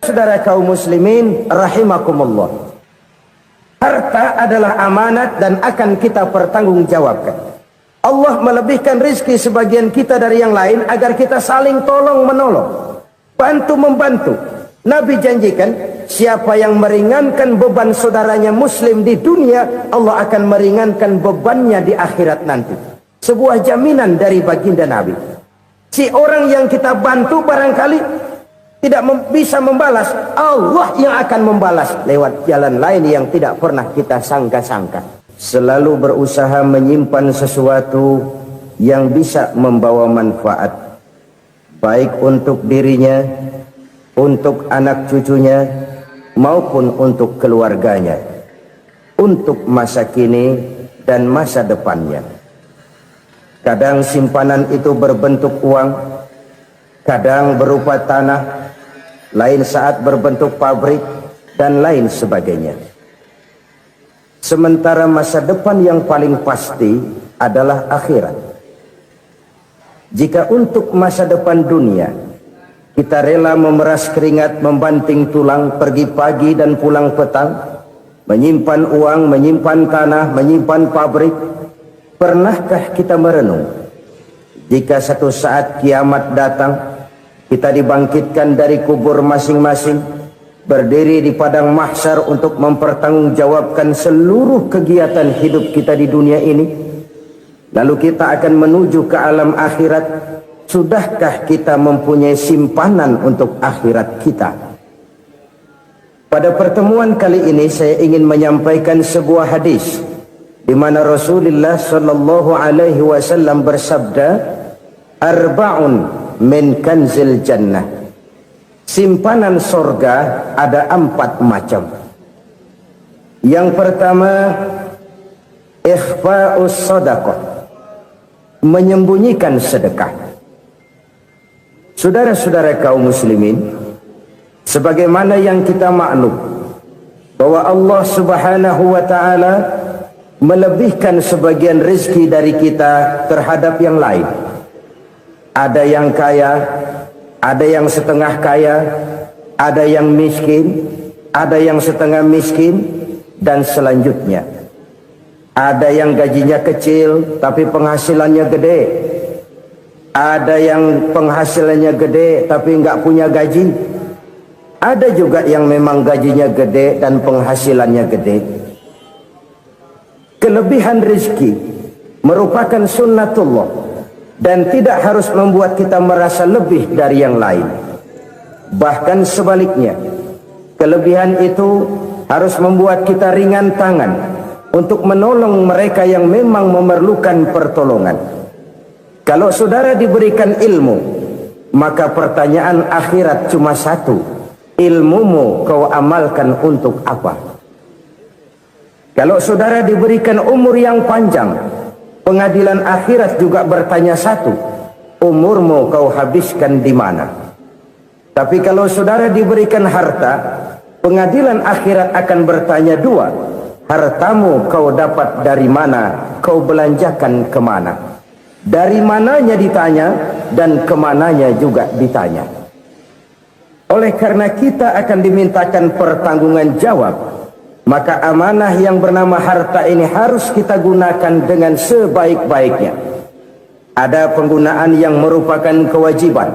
Saudara-saudara kaum muslimin rahimakumullah, harta adalah amanat dan akan kita pertanggungjawabkan. Allah melebihkan rizki sebagian kita dari yang lain agar kita saling tolong menolong, bantu membantu. Nabi janjikan, siapa yang meringankan beban saudaranya muslim di dunia, Allah akan meringankan bebannya di akhirat nanti. Sebuah jaminan dari baginda Nabi. Si orang yang kita bantu barangkali tidak bisa membalas, Allah yang akan membalas lewat jalan lain yang tidak pernah kita sangka-sangka. Selalu berusaha menyimpan sesuatu yang bisa membawa manfaat, baik untuk dirinya, untuk anak cucunya, maupun untuk keluarganya, untuk masa kini dan masa depannya. Kadang simpanan itu berbentuk uang, kadang berupa tanah, lain saat berbentuk pabrik, dan lain sebagainya. Sementara masa depan yang paling pasti adalah akhirat. Jika untuk masa depan dunia kita rela memeras keringat, membanting tulang, pergi pagi dan pulang petang, menyimpan uang, menyimpan tanah, menyimpan pabrik, pernahkah kita merenung jika satu saat kiamat datang, kita dibangkitkan dari kubur masing-masing, berdiri di padang mahsyar untuk mempertanggungjawabkan seluruh kegiatan hidup kita di dunia ini, lalu kita akan menuju ke alam akhirat. Sudahkah kita mempunyai simpanan untuk akhirat kita? Pada pertemuan kali ini saya ingin menyampaikan sebuah hadis di mana Rasulullah sallallahu alaihi wasallam bersabda, arba'un min kanzil jannah. Simpanan sorga ada 4 macam. Yang pertama, ikhfa'us sadaqah, menyembunyikan sedekah. Saudara-saudara kaum muslimin, sebagaimana yang kita maklum bahwa Allah subhanahu wa ta'ala melebihkan sebagian rezeki dari kita terhadap yang lain. Ada yang kaya, ada yang setengah kaya, ada yang miskin, ada yang setengah miskin, dan selanjutnya. Ada yang gajinya kecil tapi penghasilannya gede. Ada yang penghasilannya gede tapi nggak punya gaji. Ada juga yang memang gajinya gede dan penghasilannya gede. Kelebihan rezeki merupakan sunnatullah dan tidak harus membuat kita merasa lebih dari yang lain. Bahkan sebaliknya, kelebihan itu harus membuat kita ringan tangan untuk menolong mereka yang memang memerlukan pertolongan. Kalau saudara diberikan ilmu, maka pertanyaan akhirat cuma satu, ilmumu kau amalkan untuk apa? Kalau saudara diberikan umur yang panjang, pengadilan akhirat juga bertanya satu, umurmu kau habiskan di mana? Tapi kalau saudara diberikan harta, pengadilan akhirat akan bertanya 2, hartamu kau dapat dari mana, kau belanjakan kemana? Dari mananya ditanya dan kemananya juga ditanya. Oleh karena kita akan dimintakan pertanggungan jawab, maka amanah yang bernama harta ini harus kita gunakan dengan sebaik-baiknya. Ada penggunaan yang merupakan kewajiban,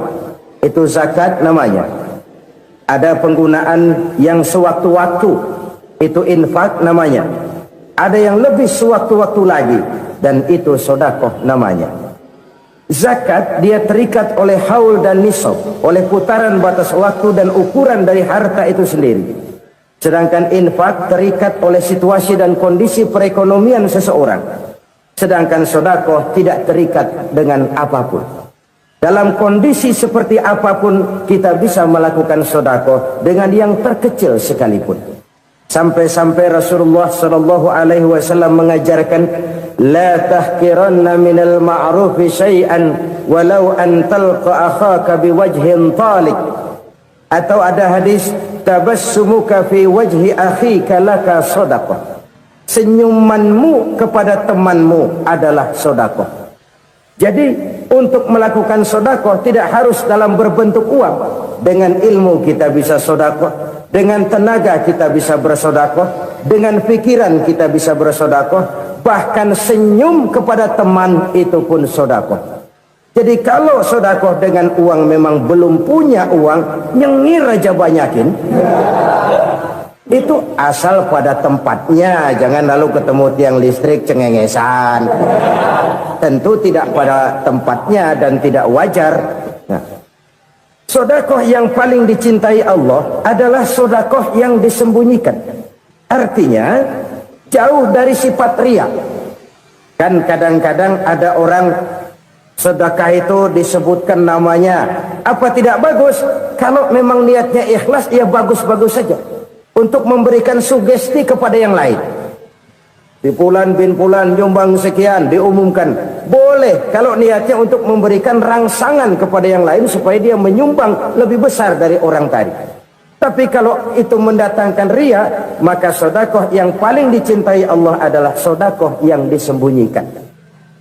itu zakat namanya. Ada penggunaan yang sewaktu-waktu, itu infak namanya. Ada yang lebih sewaktu-waktu lagi, dan itu sedekah namanya. Zakat dia terikat oleh haul dan nisab, oleh putaran batas waktu dan ukuran dari harta itu sendiri. Sedangkan infak terikat oleh situasi dan kondisi perekonomian seseorang. Sedangkan sedekah tidak terikat dengan apapun. Dalam kondisi seperti apapun kita bisa melakukan sedekah dengan yang terkecil sekalipun. Sampai-sampai Rasulullah sallallahu alaihi wasallam mengajarkan, la tahqiranna minal ma'rufi syai'an walau an talqa akhaka biwajhin talik. Atau ada hadis, tabassumuka fi wajhi akhika laka shadaqah. Senyumanmu kepada temanmu adalah sedekah. Jadi untuk melakukan sedekah tidak harus dalam berbentuk uang. Dengan ilmu kita bisa sedekah, dengan tenaga kita bisa bersedekah, dengan pikiran kita bisa bersedekah, bahkan senyum kepada teman itu pun sedekah. Jadi kalau sedekah dengan uang memang belum punya uang, nyengir aja banyakin. Itu asal pada tempatnya, jangan lalu ketemu tiang listrik cengengesan. Tentu tidak pada tempatnya dan tidak wajar. Nah, sedekah yang paling dicintai Allah adalah sedekah yang disembunyikan. Artinya jauh dari sifat riya. Kan kadang-kadang ada orang sedekah itu disebutkan namanya. Apa tidak bagus? Kalau memang niatnya ikhlas, ya bagus-bagus saja. Untuk memberikan sugesti kepada yang lain. Di Fulan bin Fulan nyumbang sekian, diumumkan. Boleh kalau niatnya untuk memberikan rangsangan kepada yang lain supaya dia menyumbang lebih besar dari orang tadi. Tapi kalau itu mendatangkan riya, maka sedekah yang paling dicintai Allah adalah sedekah yang disembunyikan.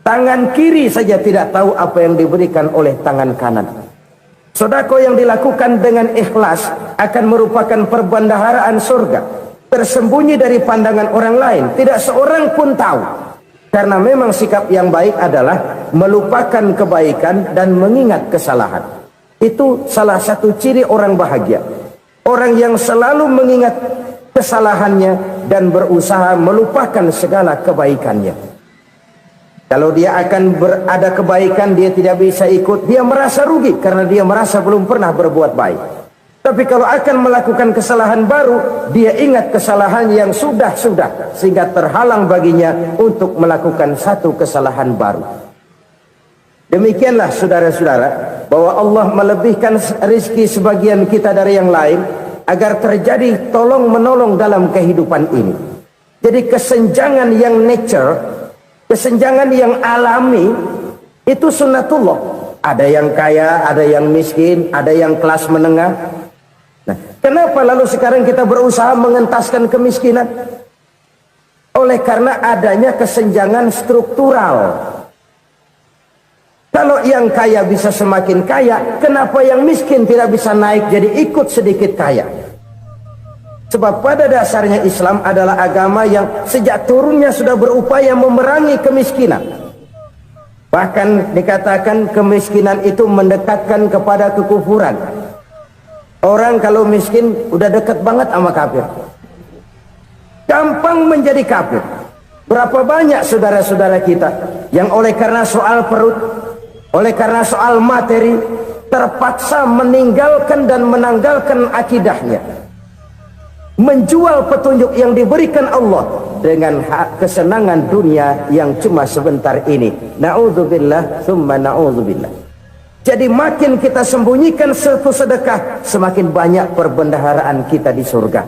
Tangan kiri saja tidak tahu apa yang diberikan oleh tangan kanan. Sedekah yang dilakukan dengan ikhlas akan merupakan perbendaharaan surga, tersembunyi dari pandangan orang lain, tidak seorang pun tahu. Karena memang sikap yang baik adalah melupakan kebaikan dan mengingat kesalahan. Itu salah satu ciri orang bahagia. Orang yang selalu mengingat kesalahannya dan berusaha melupakan segala kebaikannya. Kalau dia akan ada kebaikan, dia tidak bisa ikut, dia merasa rugi karena dia merasa belum pernah berbuat baik. Tapi kalau akan melakukan kesalahan baru, dia ingat kesalahan yang sudah-sudah, sehingga terhalang baginya untuk melakukan satu kesalahan baru. Demikianlah saudara-saudara, bahwa Allah melebihkan rizki sebagian kita dari yang lain, agar terjadi tolong-menolong dalam kehidupan ini. Jadi kesenjangan yang nature, kesenjangan yang alami, itu sunnatullah. Ada yang kaya, ada yang miskin, ada yang kelas menengah. Nah, kenapa lalu sekarang kita berusaha mengentaskan kemiskinan? Oleh karena adanya kesenjangan struktural. Kalau yang kaya bisa semakin kaya, kenapa yang miskin tidak bisa naik jadi ikut sedikit kaya? Sebab pada dasarnya Islam adalah agama yang sejak turunnya sudah berupaya memerangi kemiskinan. Bahkan dikatakan kemiskinan itu mendekatkan kepada kekufuran. Orang kalau miskin udah dekat banget sama kafir. Gampang menjadi kafir. Berapa banyak saudara-saudara kita yang oleh karena soal perut, oleh karena soal materi, terpaksa meninggalkan dan menanggalkan akidahnya. Menjual petunjuk yang diberikan Allah dengan kesenangan dunia yang cuma sebentar ini. Na'udzubillah, thumma na'udzubillah. Jadi makin kita sembunyikan satu sedekah, semakin banyak perbendaharaan kita di surga.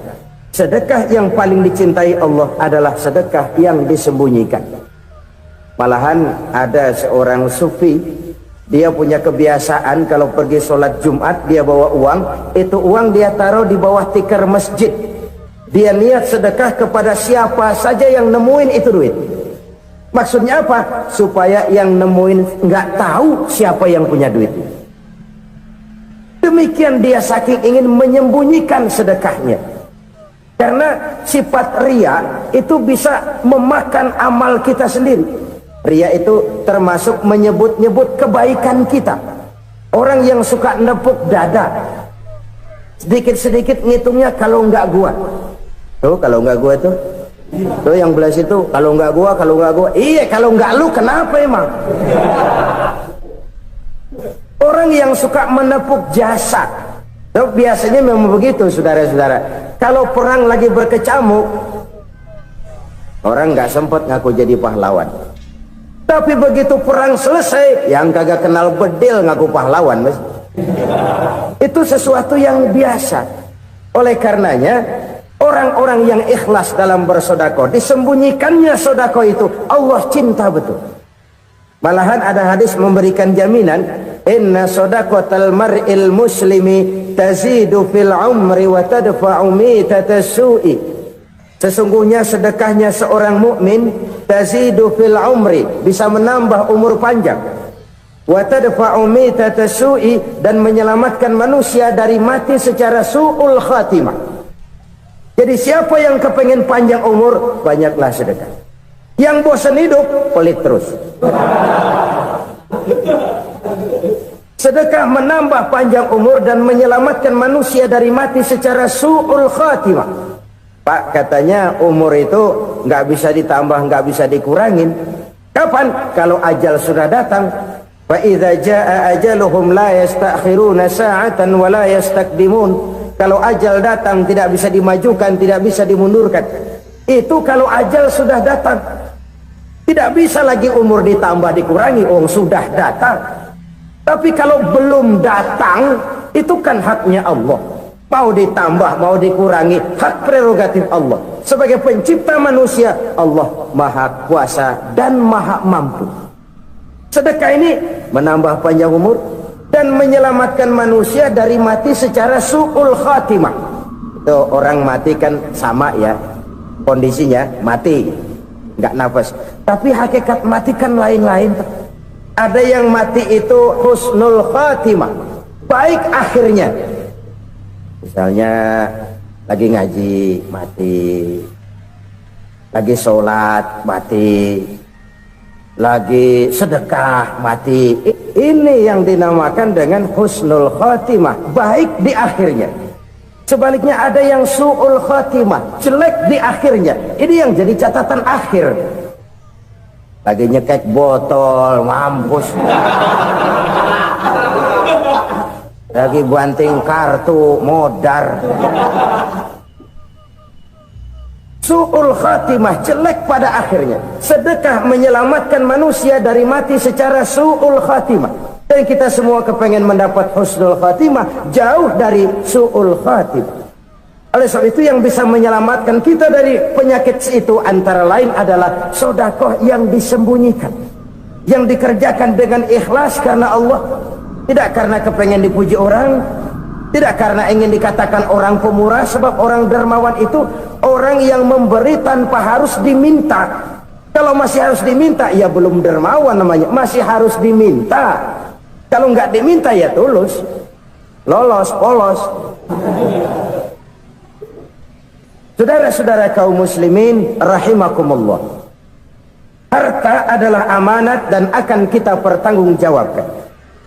Sedekah yang paling dicintai Allah adalah sedekah yang disembunyikan. Malahan ada seorang sufi, dia punya kebiasaan kalau pergi sholat Jumat dia bawa uang, itu uang dia taruh di bawah tikar masjid. Dia niat sedekah kepada siapa saja yang nemuin itu duit. Maksudnya apa? Supaya yang nemuin nggak tahu siapa yang punya duit. Demikian dia saking ingin menyembunyikan sedekahnya. Karena sifat riya itu bisa memakan amal kita sendiri. Riya itu termasuk menyebut-nyebut kebaikan kita. Orang yang suka nepuk dada, sedikit-sedikit ngitungnya kalau nggak gua. Tuh kalau nggak gua tuh. Tuh yang belah situ, kalau nggak gua, kalau nggak gua. Iya, kalau nggak lu kenapa emang? Orang yang suka menepuk jasa, tuh biasanya memang begitu saudara-saudara. Kalau perang lagi berkecamuk, orang nggak sempat ngaku jadi pahlawan. Tapi begitu perang selesai, yang kagak kenal bedil ngaku pahlawan, mas. Itu sesuatu yang biasa. Oleh karenanya, orang-orang yang ikhlas dalam bersedekah, disembunyikannya sedekah itu, Allah cinta betul. Malahan ada hadis memberikan jaminan, inna sedaqatal mar'il muslimi tazidu fil umri wa tadfa'u mitatas su'i. Sesungguhnya sedekahnya seorang mukmin tazidu fil umri, bisa menambah umur panjang, wa tadfa'u mitata su'i, dan menyelamatkan manusia dari mati secara su'ul khatimah. Jadi siapa yang kepengen panjang umur, banyaklah sedekah. Yang bosan hidup, pelit terus. Sedekah menambah panjang umur dan menyelamatkan manusia dari mati secara su'ul khatimah. Pak, katanya umur itu nggak bisa ditambah, nggak bisa dikurangin. Kapan? Kalau ajal sudah datang. Fa idza jaa ajaluhum la yastakhiruna sa'atan wa la yastakdimun. Kalau ajal datang tidak bisa dimajukan, tidak bisa dimundurkan. Itu kalau ajal sudah datang. Tidak bisa lagi umur ditambah dikurangi, sudah datang. Tapi kalau belum datang, itu kan haknya Allah. Mau ditambah, mau dikurangi, hak prerogatif Allah. Sebagai pencipta manusia, Allah Maha Kuasa dan Maha Mampu. Sedekah ini menambah panjang umur dan menyelamatkan manusia dari mati secara su'ul khatimah. Itu orang mati kan sama ya kondisinya, mati nggak nafas. Tapi hakikat mati kan lain-lain. Ada yang mati itu husnul khatimah, baik akhirnya. Misalnya lagi ngaji mati, lagi sholat mati, lagi sedekah mati. Ini yang dinamakan dengan husnul khatimah, baik di akhirnya. Sebaliknya ada yang su'ul khatimah, jelek di akhirnya. Ini yang jadi catatan akhir. Lagi nyekek botol, mampus. Lagi banting kartu, modar. Su'ul khatimah, jelek pada akhirnya. Sedekah menyelamatkan manusia dari mati secara su'ul khatimah. Dan kita semua kepengen mendapat husnul khatimah, jauh dari su'ul khatimah. Oleh sebab itu yang bisa menyelamatkan kita dari penyakit itu antara lain adalah sedekah yang disembunyikan, yang dikerjakan dengan ikhlas karena Allah, tidak karena kepengen dipuji orang, tidak karena ingin dikatakan orang pemurah. Sebab orang dermawan itu orang yang memberi tanpa harus diminta. Kalau masih harus diminta, ya belum dermawan namanya, masih harus diminta. Kalau nggak diminta ya tulus, lolos, polos. Saudara-saudara kaum muslimin rahimakumullah, harta adalah amanat dan akan kita pertanggungjawabkan.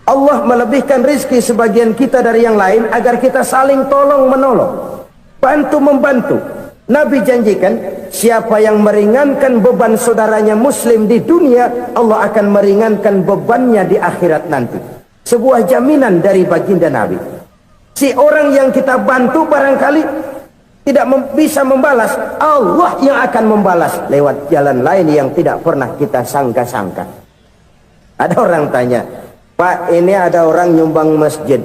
Allah melebihkan rizki sebagian kita dari yang lain agar kita saling tolong menolong, bantu membantu. Nabi janjikan, siapa yang meringankan beban saudaranya muslim di dunia, Allah akan meringankan bebannya di akhirat nanti. Sebuah jaminan dari baginda Nabi. Si orang yang kita bantu barangkali tidak bisa membalas, Allah yang akan membalas lewat jalan lain yang tidak pernah kita sangka-sangka. Ada orang tanya, Pak, ini ada orang nyumbang masjid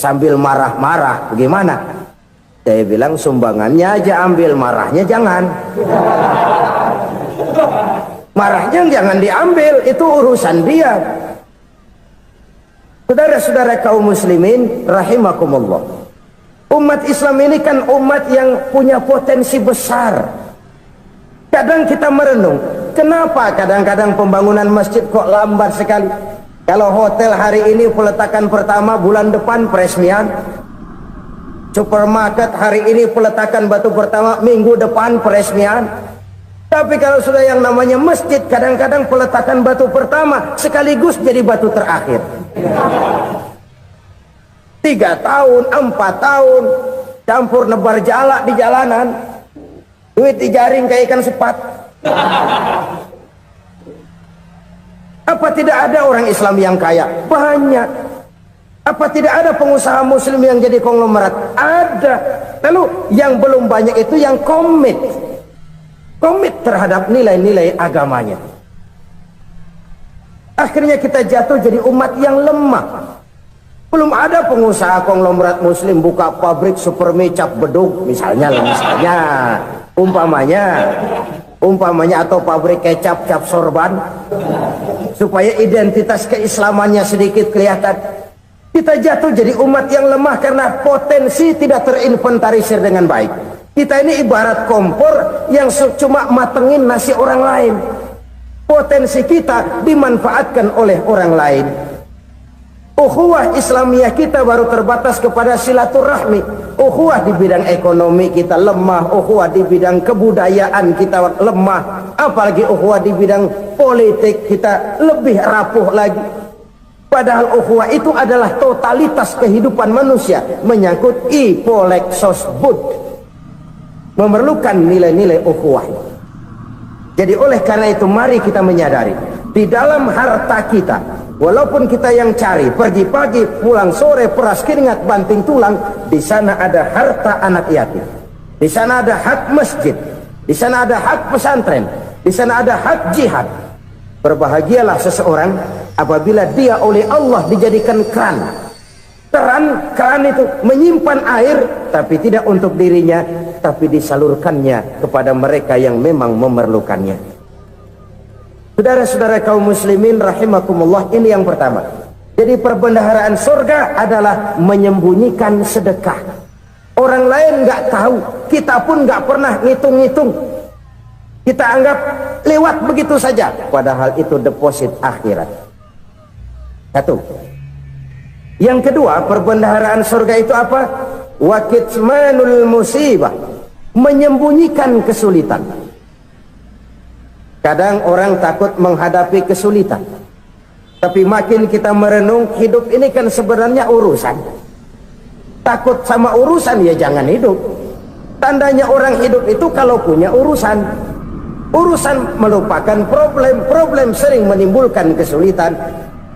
sambil marah-marah, bagaimana? Saya bilang sumbangannya aja ambil, marahnya jangan. Marahnya jangan diambil, itu urusan dia. Saudara-saudara kaum muslimin rahimakumullah, umat Islam ini kan umat yang punya potensi besar. Kadang kita merenung, kenapa kadang-kadang pembangunan masjid kok lambat sekali? Kalau hotel hari ini peletakan pertama, bulan depan peresmian. Supermarket hari ini peletakan batu pertama, minggu depan peresmian. Tapi kalau sudah yang namanya masjid, kadang-kadang peletakan batu pertama sekaligus jadi batu terakhir. 3 tahun, 4 tahun, campur nebar jalak di jalanan, duit dijaring kayak ikan sepat. Apa tidak ada orang Islam yang kaya? Banyak. Apa tidak ada pengusaha muslim yang jadi konglomerat? Ada. Lalu yang belum banyak itu yang komit terhadap nilai-nilai agamanya. Akhirnya kita jatuh jadi umat yang lemah. Belum ada pengusaha konglomerat muslim buka pabrik supermi cap beduk misalnya umpamanya, atau pabrik kecap cap sorban, supaya identitas keislamannya sedikit kelihatan. Kita jatuh jadi umat yang lemah karena potensi tidak terinventarisir dengan baik. Kita ini ibarat kompor yang cuma matengin nasi orang lain. Potensi kita dimanfaatkan oleh orang lain. Ukhuwah Islamiyah kita baru terbatas kepada silaturahmi. Ukhuwah di bidang ekonomi kita lemah, ukhuwah di bidang kebudayaan kita lemah, apalagi ukhuwah di bidang politik kita lebih rapuh lagi. Padahal ukhuwah itu adalah totalitas kehidupan manusia, menyangkut ipolek sosbud, memerlukan nilai-nilai ukhuwah. Jadi oleh karena itu mari kita menyadari di dalam harta kita, walaupun kita yang cari pergi pagi pulang sore peras keringat banting tulang, di sana ada harta anak yatim, di sana ada hak masjid, di sana ada hak pesantren, di sana ada hak jihad. Berbahagialah seseorang apabila dia oleh Allah dijadikan keran. Keran itu menyimpan air, tapi tidak untuk dirinya, tapi disalurkannya kepada mereka yang memang memerlukannya. Saudara-saudara kaum muslimin rahimakumullah, ini yang pertama. Jadi perbendaharaan surga adalah menyembunyikan sedekah. Orang lain nggak tahu, kita pun nggak pernah ngitung-ngitung. Kita anggap lewat begitu saja, padahal itu deposit akhirat. Satu. Yang kedua, perbendaharaan surga itu apa? Wa kitmanul musibah, menyembunyikan kesulitan. Kadang orang takut menghadapi kesulitan, tapi makin kita merenung, hidup ini kan sebenarnya urusan. Takut sama urusan ya jangan hidup. Tandanya orang hidup itu kalau punya urusan. Urusan melupakan problem, problem sering menimbulkan kesulitan.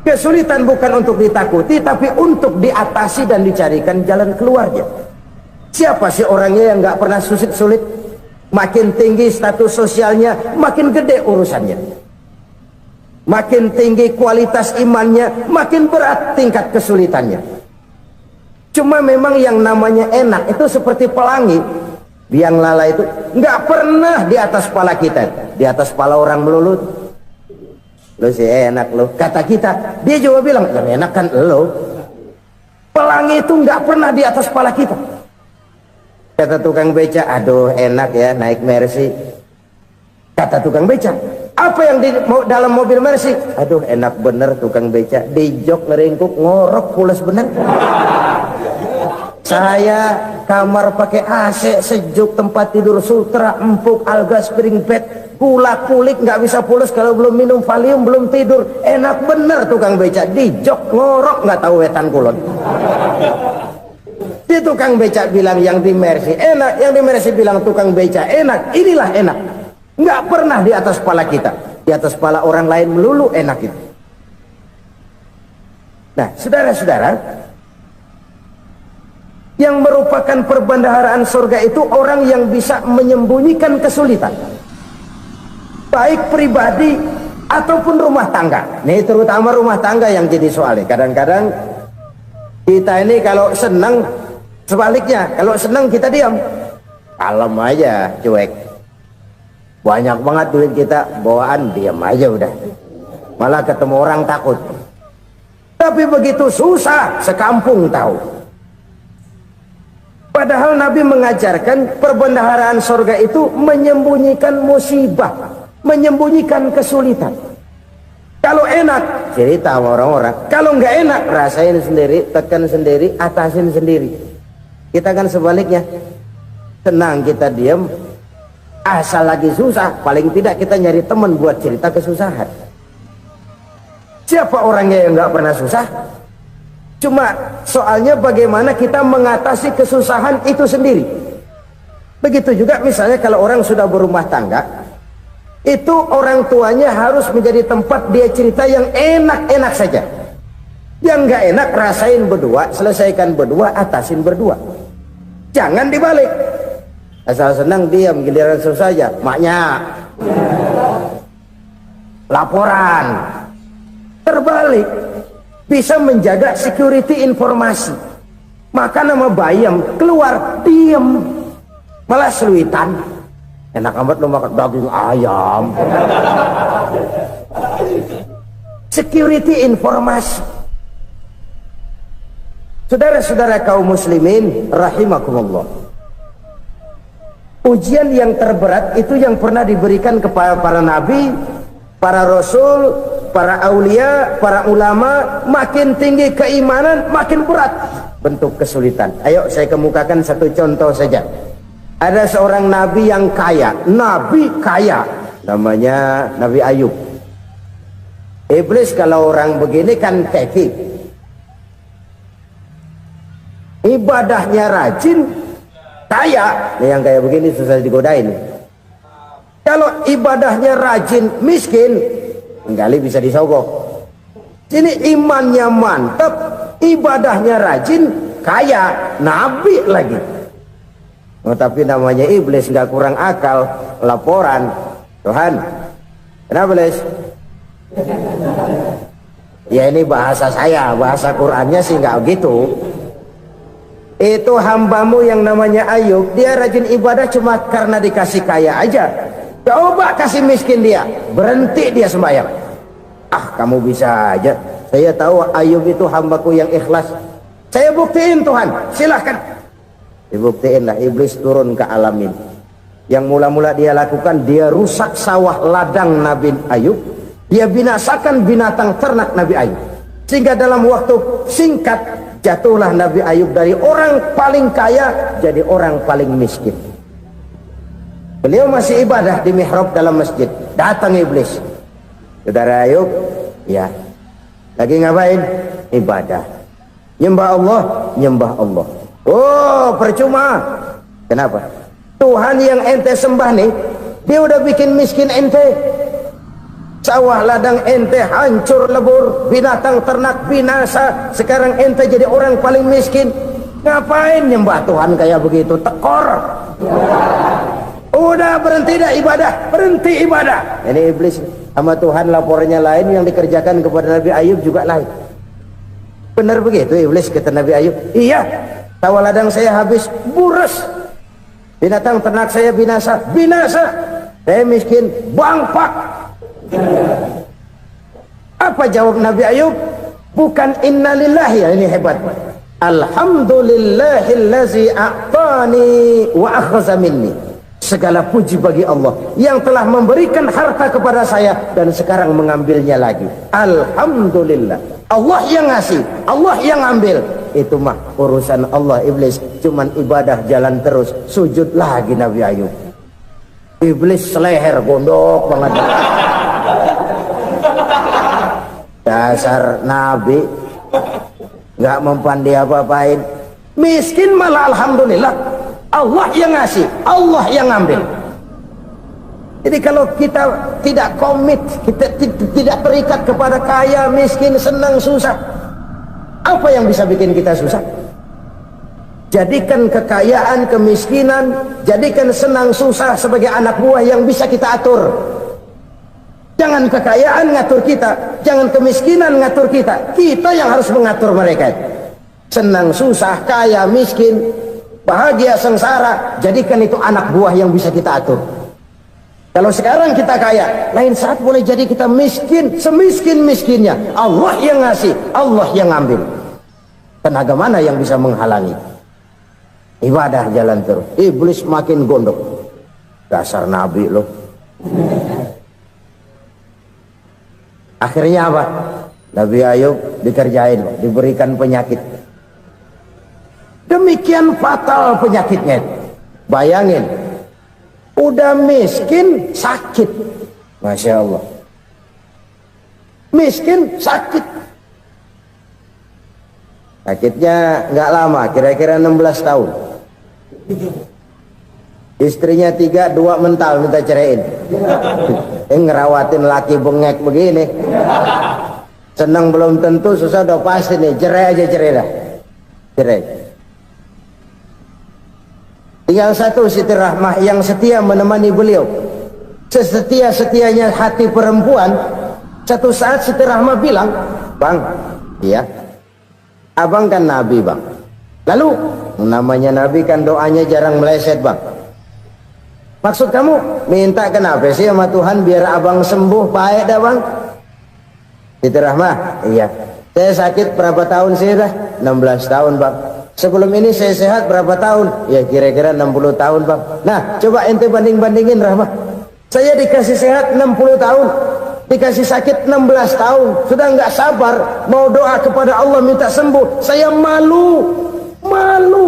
Kesulitan bukan untuk ditakuti, tapi untuk diatasi dan dicarikan jalan keluarnya. Siapa sih orangnya yang nggak pernah sulit-sulit? Makin tinggi status sosialnya, makin gede urusannya. Makin tinggi kualitas imannya, makin berat tingkat kesulitannya. Cuma memang yang namanya enak itu seperti pelangi. Biang lala itu nggak pernah di atas kepala kita, di atas kepala orang melulu. Lo sih enak lo, kata kita. Dia juga bilang yang enak kan lo. Pelangi itu nggak pernah di atas kepala kita. Kata tukang beca, aduh enak ya naik Mercy. Kata tukang beca, apa yang di dalam mobil Mercy? Aduh enak bener tukang beca, di jok ngeringkuk ngorok pulas bener. Saya kamar pakai AC sejuk, tempat tidur sutra empuk, alga spring bed, kulak kulik nggak bisa pulas kalau belum minum Valium, belum tidur. Enak bener tukang beca, di jok ngorok nggak tahu wetan kulon. Di tukang beca bilang yang di Mercy enak, yang di Mercy bilang tukang beca enak. Inilah enak, nggak pernah di atas kepala kita, di atas kepala orang lain melulu enak itu. Nah saudara-saudara, yang merupakan perbendaharaan surga itu orang yang bisa menyembunyikan kesulitan, baik pribadi ataupun rumah tangga. Nih terutama rumah tangga yang jadi soalnya. Kadang-kadang kita ini kalau senang, sebaliknya kalau senang kita diam, kalem aja, cuek. Banyak banget duit kita bawaan, diam aja udah. Malah ketemu orang takut. Tapi begitu susah, sekampung tahu. Padahal Nabi mengajarkan perbendaharaan surga itu menyembunyikan musibah, menyembunyikan kesulitan. Kalau enak, cerita sama orang-orang. Kalau nggak enak, rasain sendiri, tekan sendiri, atasin sendiri. Kita kan sebaliknya, senang kita diam, asal lagi susah, paling tidak kita nyari teman buat cerita kesusahan. Siapa orangnya yang nggak pernah susah? Cuma soalnya bagaimana kita mengatasi kesusahan itu sendiri. Begitu juga misalnya kalau orang sudah berumah tangga, itu orang tuanya harus menjadi tempat dia cerita yang enak-enak saja. Yang nggak enak rasain berdua, selesaikan berdua, atasin berdua. Jangan dibalik. Asal senang diam, giliran susah aja, maknya laporan. Terbalik. Bisa menjaga security informasi. Maka nama bayam keluar diem, malah seluitan. Enak amat lo makan daging ayam. Security informasi. Saudara-saudara kaum muslimin rahimakumullah, ujian yang terberat itu yang pernah diberikan kepada para nabi para rasul, para aulia, para ulama, makin tinggi keimanan, makin berat bentuk kesulitan. Ayo saya kemukakan satu contoh saja. Ada seorang nabi yang kaya, nabi kaya, namanya Nabi Ayub. Iblis kalau orang begini kan keki, ibadahnya rajin, kaya. Nih yang kayak begini susah digodain. Kalau ibadahnya rajin, miskin, kali bisa disogok. Sini imannya mantap, ibadahnya rajin, kaya, nabi lagi. Oh, tapi namanya iblis, nggak kurang akal. Laporan, Tuhan, kenapa Les? Ya ini bahasa saya, bahasa Qurannya sih nggak gitu. Itu hambamu yang namanya Ayub, dia rajin ibadah cuma karena dikasih kaya aja. Coba kasih miskin dia, berhenti dia sembahyang. Ah, kamu bisa aja. Saya tahu Ayub itu hambaku yang ikhlas. Saya buktiin Tuhan, silahkan. Dibuktiin lah, iblis turun ke alamin. Yang mula-mula dia lakukan, dia rusak sawah ladang Nabi Ayub. Dia binasakan binatang ternak Nabi Ayub. Sehingga dalam waktu singkat, jatuhlah Nabi Ayub dari orang paling kaya jadi orang paling miskin. Beliau masih ibadah di mihrab dalam masjid. Datang iblis. Saudara Ayub, ya, lagi ngapain? Ibadah. Nyembah Allah, nyembah Allah. Oh, percuma. Kenapa? Tuhan yang ente sembah nih, dia udah bikin miskin ente. Sawah ladang ente hancur lebur, binatang ternak binasa. Sekarang ente jadi orang paling miskin. Ngapain nyembah Tuhan kayak begitu? Tekor. Udah berhenti dah ibadah, berhenti ibadah. Ini iblis sama Tuhan lapornya lain, yang dikerjakan kepada Nabi Ayub juga lain. Benar begitu iblis, kata Nabi Ayub. Iya, sawah ladang saya habis, buras. Binatang ternak saya binasa, binasa. Saya miskin, bangpak. Apa jawab Nabi Ayub? Bukan innalillahi, ya ini hebat. Alhamdulillahillazi a'tani wa akhza minni. Segala puji bagi Allah yang telah memberikan harta kepada saya dan sekarang mengambilnya lagi. Alhamdulillah. Allah yang ngasih, Allah yang ambil. Itu mah urusan Allah. Iblis cuman ibadah jalan terus, sujud lagi Nabi Ayub. Iblis seleher gondok banget. Dasar Nabi nggak mempan dia apa-apain. Miskin malah alhamdulillah. Allah yang ngasih, Allah yang ambil. Jadi kalau kita tidak komit, kita tidak terikat kepada kaya, miskin, senang, susah, apa yang bisa bikin kita susah? Jadikan kekayaan, kemiskinan, jadikan senang, susah sebagai anak buah yang bisa kita atur. Jangan kekayaan ngatur kita, jangan kemiskinan ngatur kita. Kita yang harus mengatur mereka. Senang, susah, kaya, miskin, bahagia, sengsara, jadikan itu anak buah yang bisa kita atur. Kalau sekarang kita kaya, lain saat boleh jadi kita miskin, semiskin-miskinnya. Allah yang ngasih, Allah yang ambil. Tenaga mana yang bisa menghalangi? Ibadah jalan terus. Iblis makin gondok. Dasar Nabi loh. Akhirnya apa? Nabi Ayub dikerjain, diberikan penyakit. Demikian fatal penyakitnya. Bayangin, udah miskin sakit. Masya Allah. Miskin sakit. Sakitnya nggak lama, kira-kira 16 tahun. Istrinya 3, 2 mental minta ceraiin. Ngerawatin laki bengek begini. Senang belum tentu, susah udah pasti nih. Cerai aja, cerai dah. Cerai. Tinggal satu Siti Rahmah yang setia menemani beliau. Sesetia-setianya hati perempuan. Satu saat Siti Rahmah bilang, "Bang, iya, abang kan Nabi bang. Lalu, namanya Nabi kan doanya jarang meleset bang. Maksud kamu minta kenapa sih sama Tuhan biar abang sembuh baik dah bang?" Siti Rahmah, iya. Saya sakit berapa tahun sih dah? 16 tahun bang. Sebelum ini saya sehat berapa tahun? Ya kira-kira 60 tahun bang. Nah coba ente banding-bandingin Rahmah. Saya dikasih sehat 60 tahun. dikasih sakit 16 tahun, sudah nggak sabar mau doa kepada Allah minta sembuh. Saya malu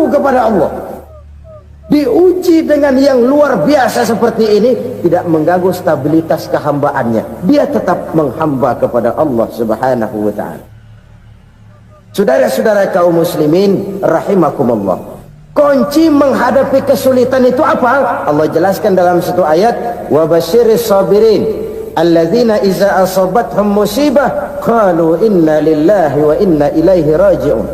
kepada Allah. Diuji dengan yang luar biasa seperti ini, tidak mengganggu stabilitas kehambaannya. Dia tetap menghamba kepada Allah Subhanahu wa ta'ala. Saudara-saudara kaum muslimin rahimakumullah, kunci menghadapi kesulitan itu apa? Allah jelaskan dalam satu ayat, wa basyiris sabirin alladzina iza asabathum musibah qalu inna lillahi wa inna ilaihi raji'un.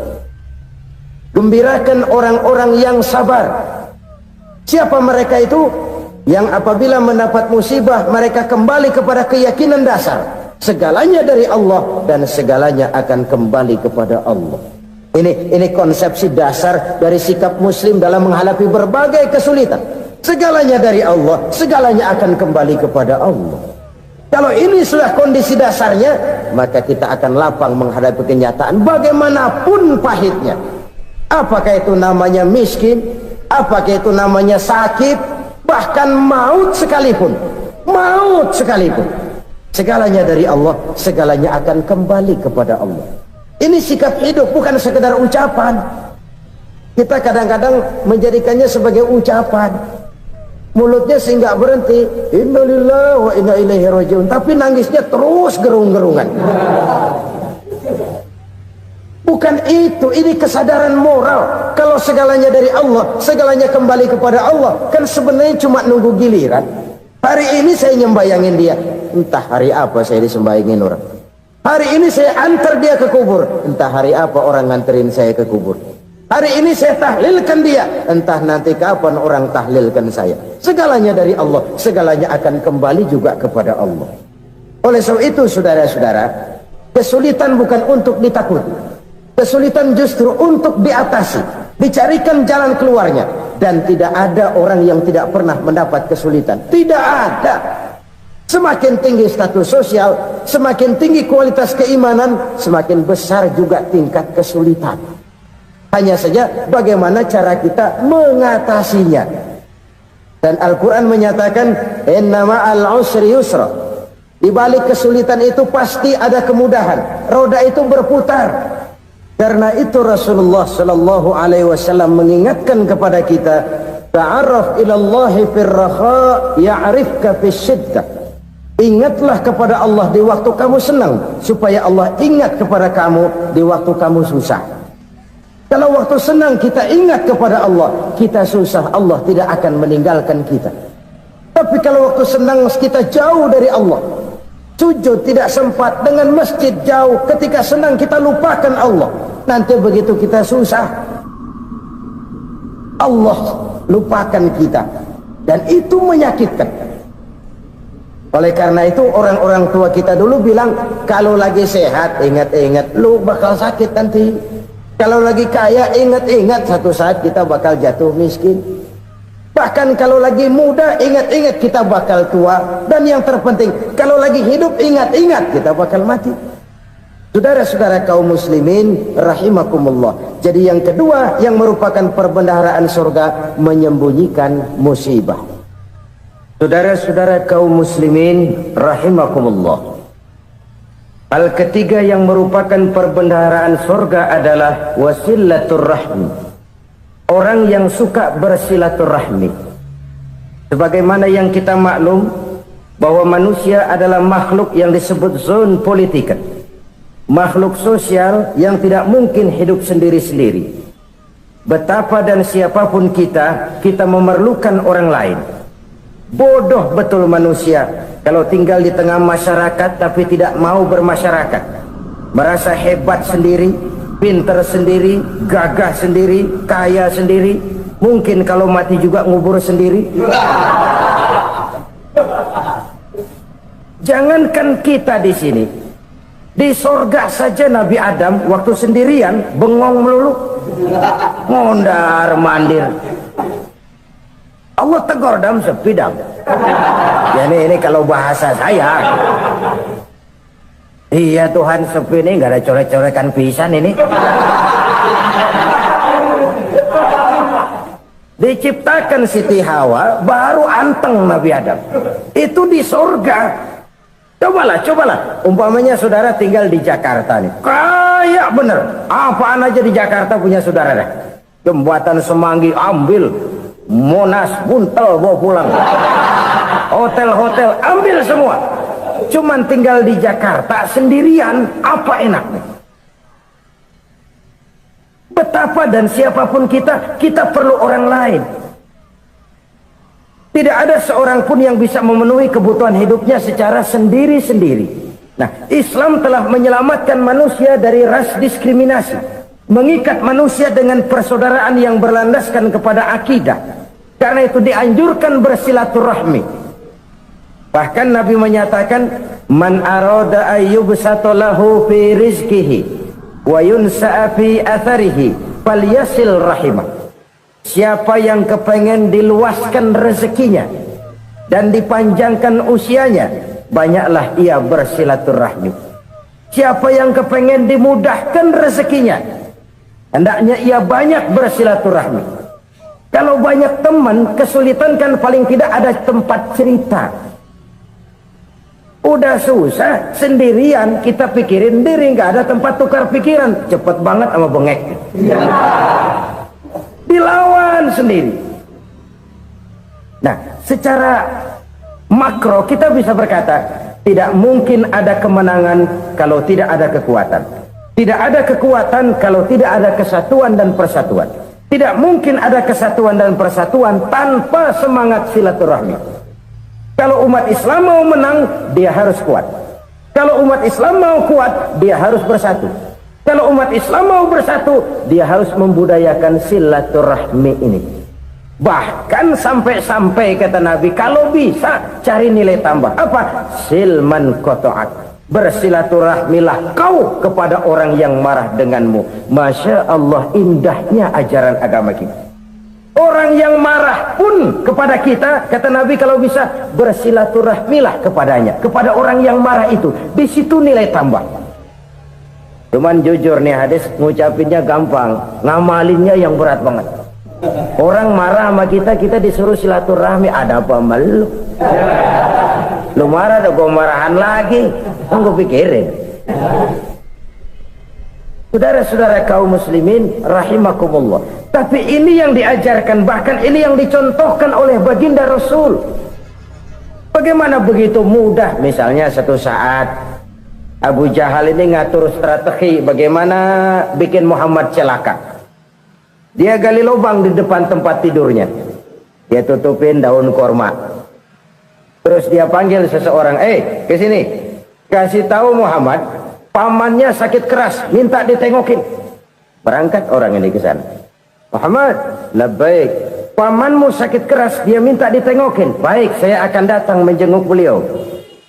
Gembirakan orang-orang yang sabar. Siapa mereka itu? Yang apabila mendapat musibah mereka kembali kepada keyakinan dasar, segalanya dari Allah dan segalanya akan kembali kepada Allah. Ini konsepsi dasar dari sikap muslim dalam menghadapi berbagai kesulitan. Segalanya dari Allah, segalanya akan kembali kepada Allah. Kalau ini sudah kondisi dasarnya, maka kita akan lapang menghadapi kenyataan bagaimanapun pahitnya. Apakah itu namanya miskin, apakah itu namanya sakit, bahkan maut sekalipun, segalanya dari Allah, segalanya akan kembali kepada Allah. Ini sikap hidup, bukan sekedar ucapan. Kita kadang-kadang menjadikannya sebagai ucapan, mulutnya sih nggak berhenti, innalillahi wa inna ilaihi raji'un, tapi nangisnya terus gerung-gerungan. Bukan itu, ini kesadaran moral. Kalau segalanya dari Allah, segalanya kembali kepada Allah, kan sebenarnya cuma nunggu giliran. Hari ini saya nyembayangin dia, entah hari apa saya disembayangin orang. Hari ini saya antar dia ke kubur, entah hari apa orang nganterin saya ke kubur. Hari ini saya tahlilkan dia, entah nanti kapan orang tahlilkan saya. Segalanya dari Allah, segalanya akan kembali juga kepada Allah. Oleh sebab itu saudara-saudara, kesulitan bukan untuk ditakuti. Kesulitan justru untuk diatasi, dicarikan jalan keluarnya. Dan tidak ada orang yang tidak pernah mendapat kesulitan. Tidak ada. Semakin tinggi status sosial, semakin tinggi kualitas keimanan, semakin besar juga tingkat kesulitan. Hanya saja bagaimana cara kita mengatasinya. Dan Al-Quran menyatakan, inna ma'al usri yusra. Di balik kesulitan itu pasti ada kemudahan. Roda itu berputar. Karena itu Rasulullah sallallahu alaihi wasallam mengingatkan kepada kita, ta'arraf ilallahi fir raha ya'rifka fis syiddah. Ingatlah kepada Allah di waktu kamu senang, supaya Allah ingat kepada kamu di waktu kamu susah. Kalau waktu senang kita ingat kepada Allah, kita susah, Allah tidak akan meninggalkan kita. Tapi kalau waktu senang kita jauh dari Allah, sujud tidak sempat, dengan masjid jauh, ketika senang kita lupakan Allah, nanti begitu kita susah, Allah lupakan kita, dan itu menyakitkan. Oleh karena itu orang-orang tua kita dulu bilang, kalau lagi sehat ingat-ingat lu bakal sakit nanti. Kalau lagi kaya ingat-ingat satu saat kita bakal jatuh miskin. Bahkan kalau lagi muda ingat-ingat kita bakal tua. Dan yang terpenting, kalau lagi hidup ingat-ingat kita bakal mati. Saudara-saudara kaum muslimin rahimakumullah. Jadi yang kedua yang merupakan perbendaharaan surga, menyembunyikan musibah. Saudara-saudara kaum muslimin rahimakumullah. Hal ketiga yang merupakan perbendaharaan surga adalah wasilatur rahmi. Orang yang suka bersilaturahmi. Sebagaimana yang kita maklum bahwa manusia adalah makhluk yang disebut zon politik, makhluk sosial yang tidak mungkin hidup sendiri-sendiri. Betapa dan siapapun kita memerlukan orang lain. Bodoh betul manusia kalau tinggal di tengah masyarakat tapi tidak mau bermasyarakat, merasa hebat sendiri, pinter sendiri, gagah sendiri, kaya sendiri. Mungkin kalau mati juga ngubur sendiri. Jangankan kita di sini, di sorga saja Nabi Adam waktu sendirian bengong melulu, mondar mandir. Allah tegur dam sepi dam. Ya ini kalau bahasa saya. Iya Tuhan sepi ini, nggak ada coret-corekan pisan ini. Diciptakan Siti Hawa baru anteng Nabi Adam. Itu di surga. Cobalah. Umpamanya saudara tinggal di Jakarta nih. Kayak bener. Apaan aja di Jakarta punya saudara dah. Jembatan Semanggi ambil. Monas, Buntel bawa pulang. Hotel-hotel ambil semua. Cuman tinggal di Jakarta sendirian. Apa enaknya? Betapa dan siapapun kita perlu orang lain. Tidak ada seorang pun yang bisa memenuhi kebutuhan hidupnya secara sendiri-sendiri. Nah, Islam telah menyelamatkan manusia dari ras diskriminasi, mengikat manusia dengan persaudaraan yang berlandaskan kepada akidah. Karena itu dianjurkan bersilaturahmi. Bahkan Nabi menyatakan, "Man arada ayyubsata lahu fi rizqihi wa yunsa'a fi atharihi falyasil rahimah." Siapa yang kepengen diluaskan rezekinya dan dipanjangkan usianya, banyaklah ia bersilaturahmi. Siapa yang kepengen dimudahkan rezekinya, hendaknya ia banyak bersilaturahmi. Kalau banyak teman, kesulitan kan paling tidak ada tempat cerita. Udah susah, sendirian kita pikirin diri, nggak ada tempat tukar pikiran. Cepet banget sama bengek. Dilawan sendiri. Nah, secara makro kita bisa berkata, tidak mungkin ada kemenangan kalau tidak ada kekuatan. Tidak ada kekuatan kalau tidak ada kesatuan dan persatuan. Tidak mungkin ada kesatuan dan persatuan tanpa semangat silaturahmi. Kalau umat Islam mau menang, dia harus kuat. Kalau umat Islam mau kuat, dia harus bersatu. Kalau umat Islam mau bersatu, dia harus membudayakan silaturahmi ini. Bahkan sampai-sampai kata Nabi, kalau bisa cari nilai tambah. Apa? Silman qata'ak. Bersilaturahmilah kau kepada orang yang marah denganmu. Masya Allah, indahnya ajaran agama kita. Orang yang marah pun kepada kita, kata Nabi, kalau bisa bersilaturahmilah kepadanya, kepada orang yang marah itu. Di situ nilai tambah. Cuman jujur nih hadis, ngucapinnya gampang, ngamalinnya yang berat banget. Orang marah sama kita disuruh silaturahmi, ada apa sama lu? Lu marah, ada gua marahan lagi. Tunggu pikirin. Saudara-saudara kaum muslimin rahimakumullah. Tapi ini yang diajarkan, bahkan ini yang dicontohkan oleh baginda Rasul. Bagaimana begitu mudah, misalnya satu saat Abu Jahal ini ngatur strategi bagaimana bikin Muhammad celaka. Dia gali lubang di depan tempat tidurnya. Dia tutupin daun korma. Terus dia panggil seseorang, ke sini. Kasih tahu Muhammad, pamannya sakit keras, minta ditengokin. Berangkat orang ini ke sana. Muhammad, labbaik. Pamanmu sakit keras, dia minta ditengokin. Baik, saya akan datang menjenguk beliau.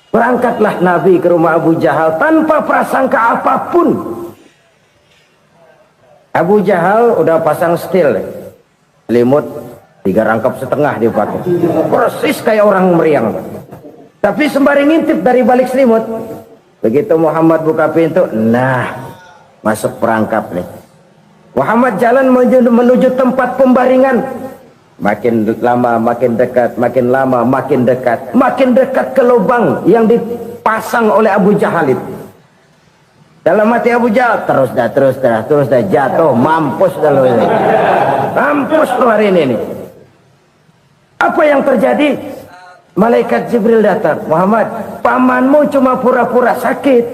Berangkatlah Nabi ke rumah Abu Jahal tanpa prasangka apapun. Abu Jahal udah pasang setil, selimut 3 rangkap setengah dia pakai, persis kayak orang meriang. Tapi sembari ngintip dari balik selimut, begitu Muhammad buka pintu, nah masuk perangkap nih. Muhammad jalan menuju tempat pembaringan. Makin lama makin dekat, makin lama makin dekat, makin dekat ke lubang yang dipasang oleh Abu Jahal itu. Dalam hati Abu Jahal, terus dah jatuh, mampus dah lo ini. Mampus lo hari ini nih. Apa yang terjadi? Malaikat Jibril datang. Muhammad, pamanmu cuma pura-pura sakit.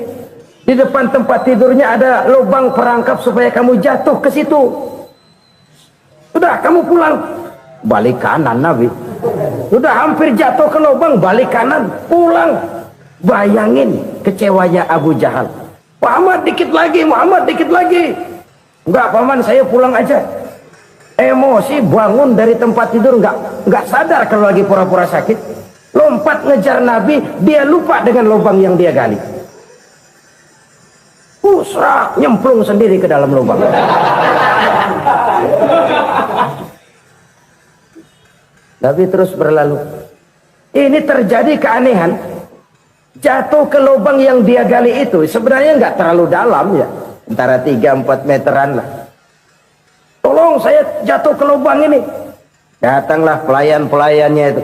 Di depan tempat tidurnya ada lubang perangkap supaya kamu jatuh ke situ. Sudah, kamu pulang. Balik kanan Nabi. Sudah hampir jatuh ke lubang, balik kanan, pulang. Bayangin kecewanya Abu Jahal. Muhammad dikit lagi. Enggak paman, saya pulang aja. Emosi bangun dari tempat tidur, enggak sadar kalau lagi pura-pura sakit. Lompat ngejar Nabi, dia lupa dengan lubang yang dia gali. Pusrak, nyemplung sendiri ke dalam lubang. Nabi terus berlalu. Ini terjadi keanehan. Jatuh ke lubang yang dia gali itu sebenarnya nggak terlalu dalam ya, antara 3-4 meteran lah. Tolong, saya jatuh ke lubang ini. Datanglah pelayan-pelayannya itu.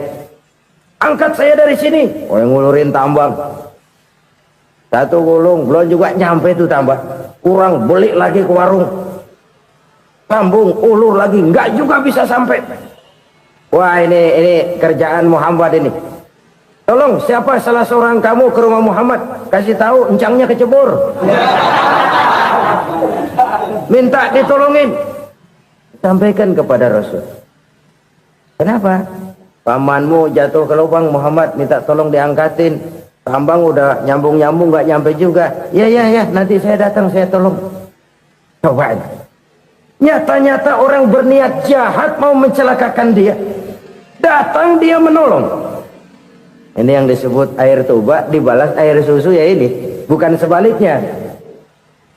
Angkat saya dari sini. Oh, yang ngulurin tambang. Satu gulung belum juga nyampe itu tambah. Kurang beli lagi ke warung. Sambung ulur lagi enggak juga bisa sampai. Wah ini kerjaan Muhammad ini. Tolong siapa salah seorang kamu ke rumah Muhammad, kasih tahu encangnya kecebur. Minta ditolongin. Sampaikan kepada Rasul. Kenapa? Pamanmu jatuh ke lubang, Muhammad minta tolong diangkatin. Tambang udah nyambung-nyambung nggak nyampe juga. Ya, nanti saya datang saya tolong. Coba aja. Nyata-nyata orang berniat jahat mau mencelakakan dia. Datang dia menolong. Ini yang disebut air tuba dibalas air susu ya ini. Bukan sebaliknya.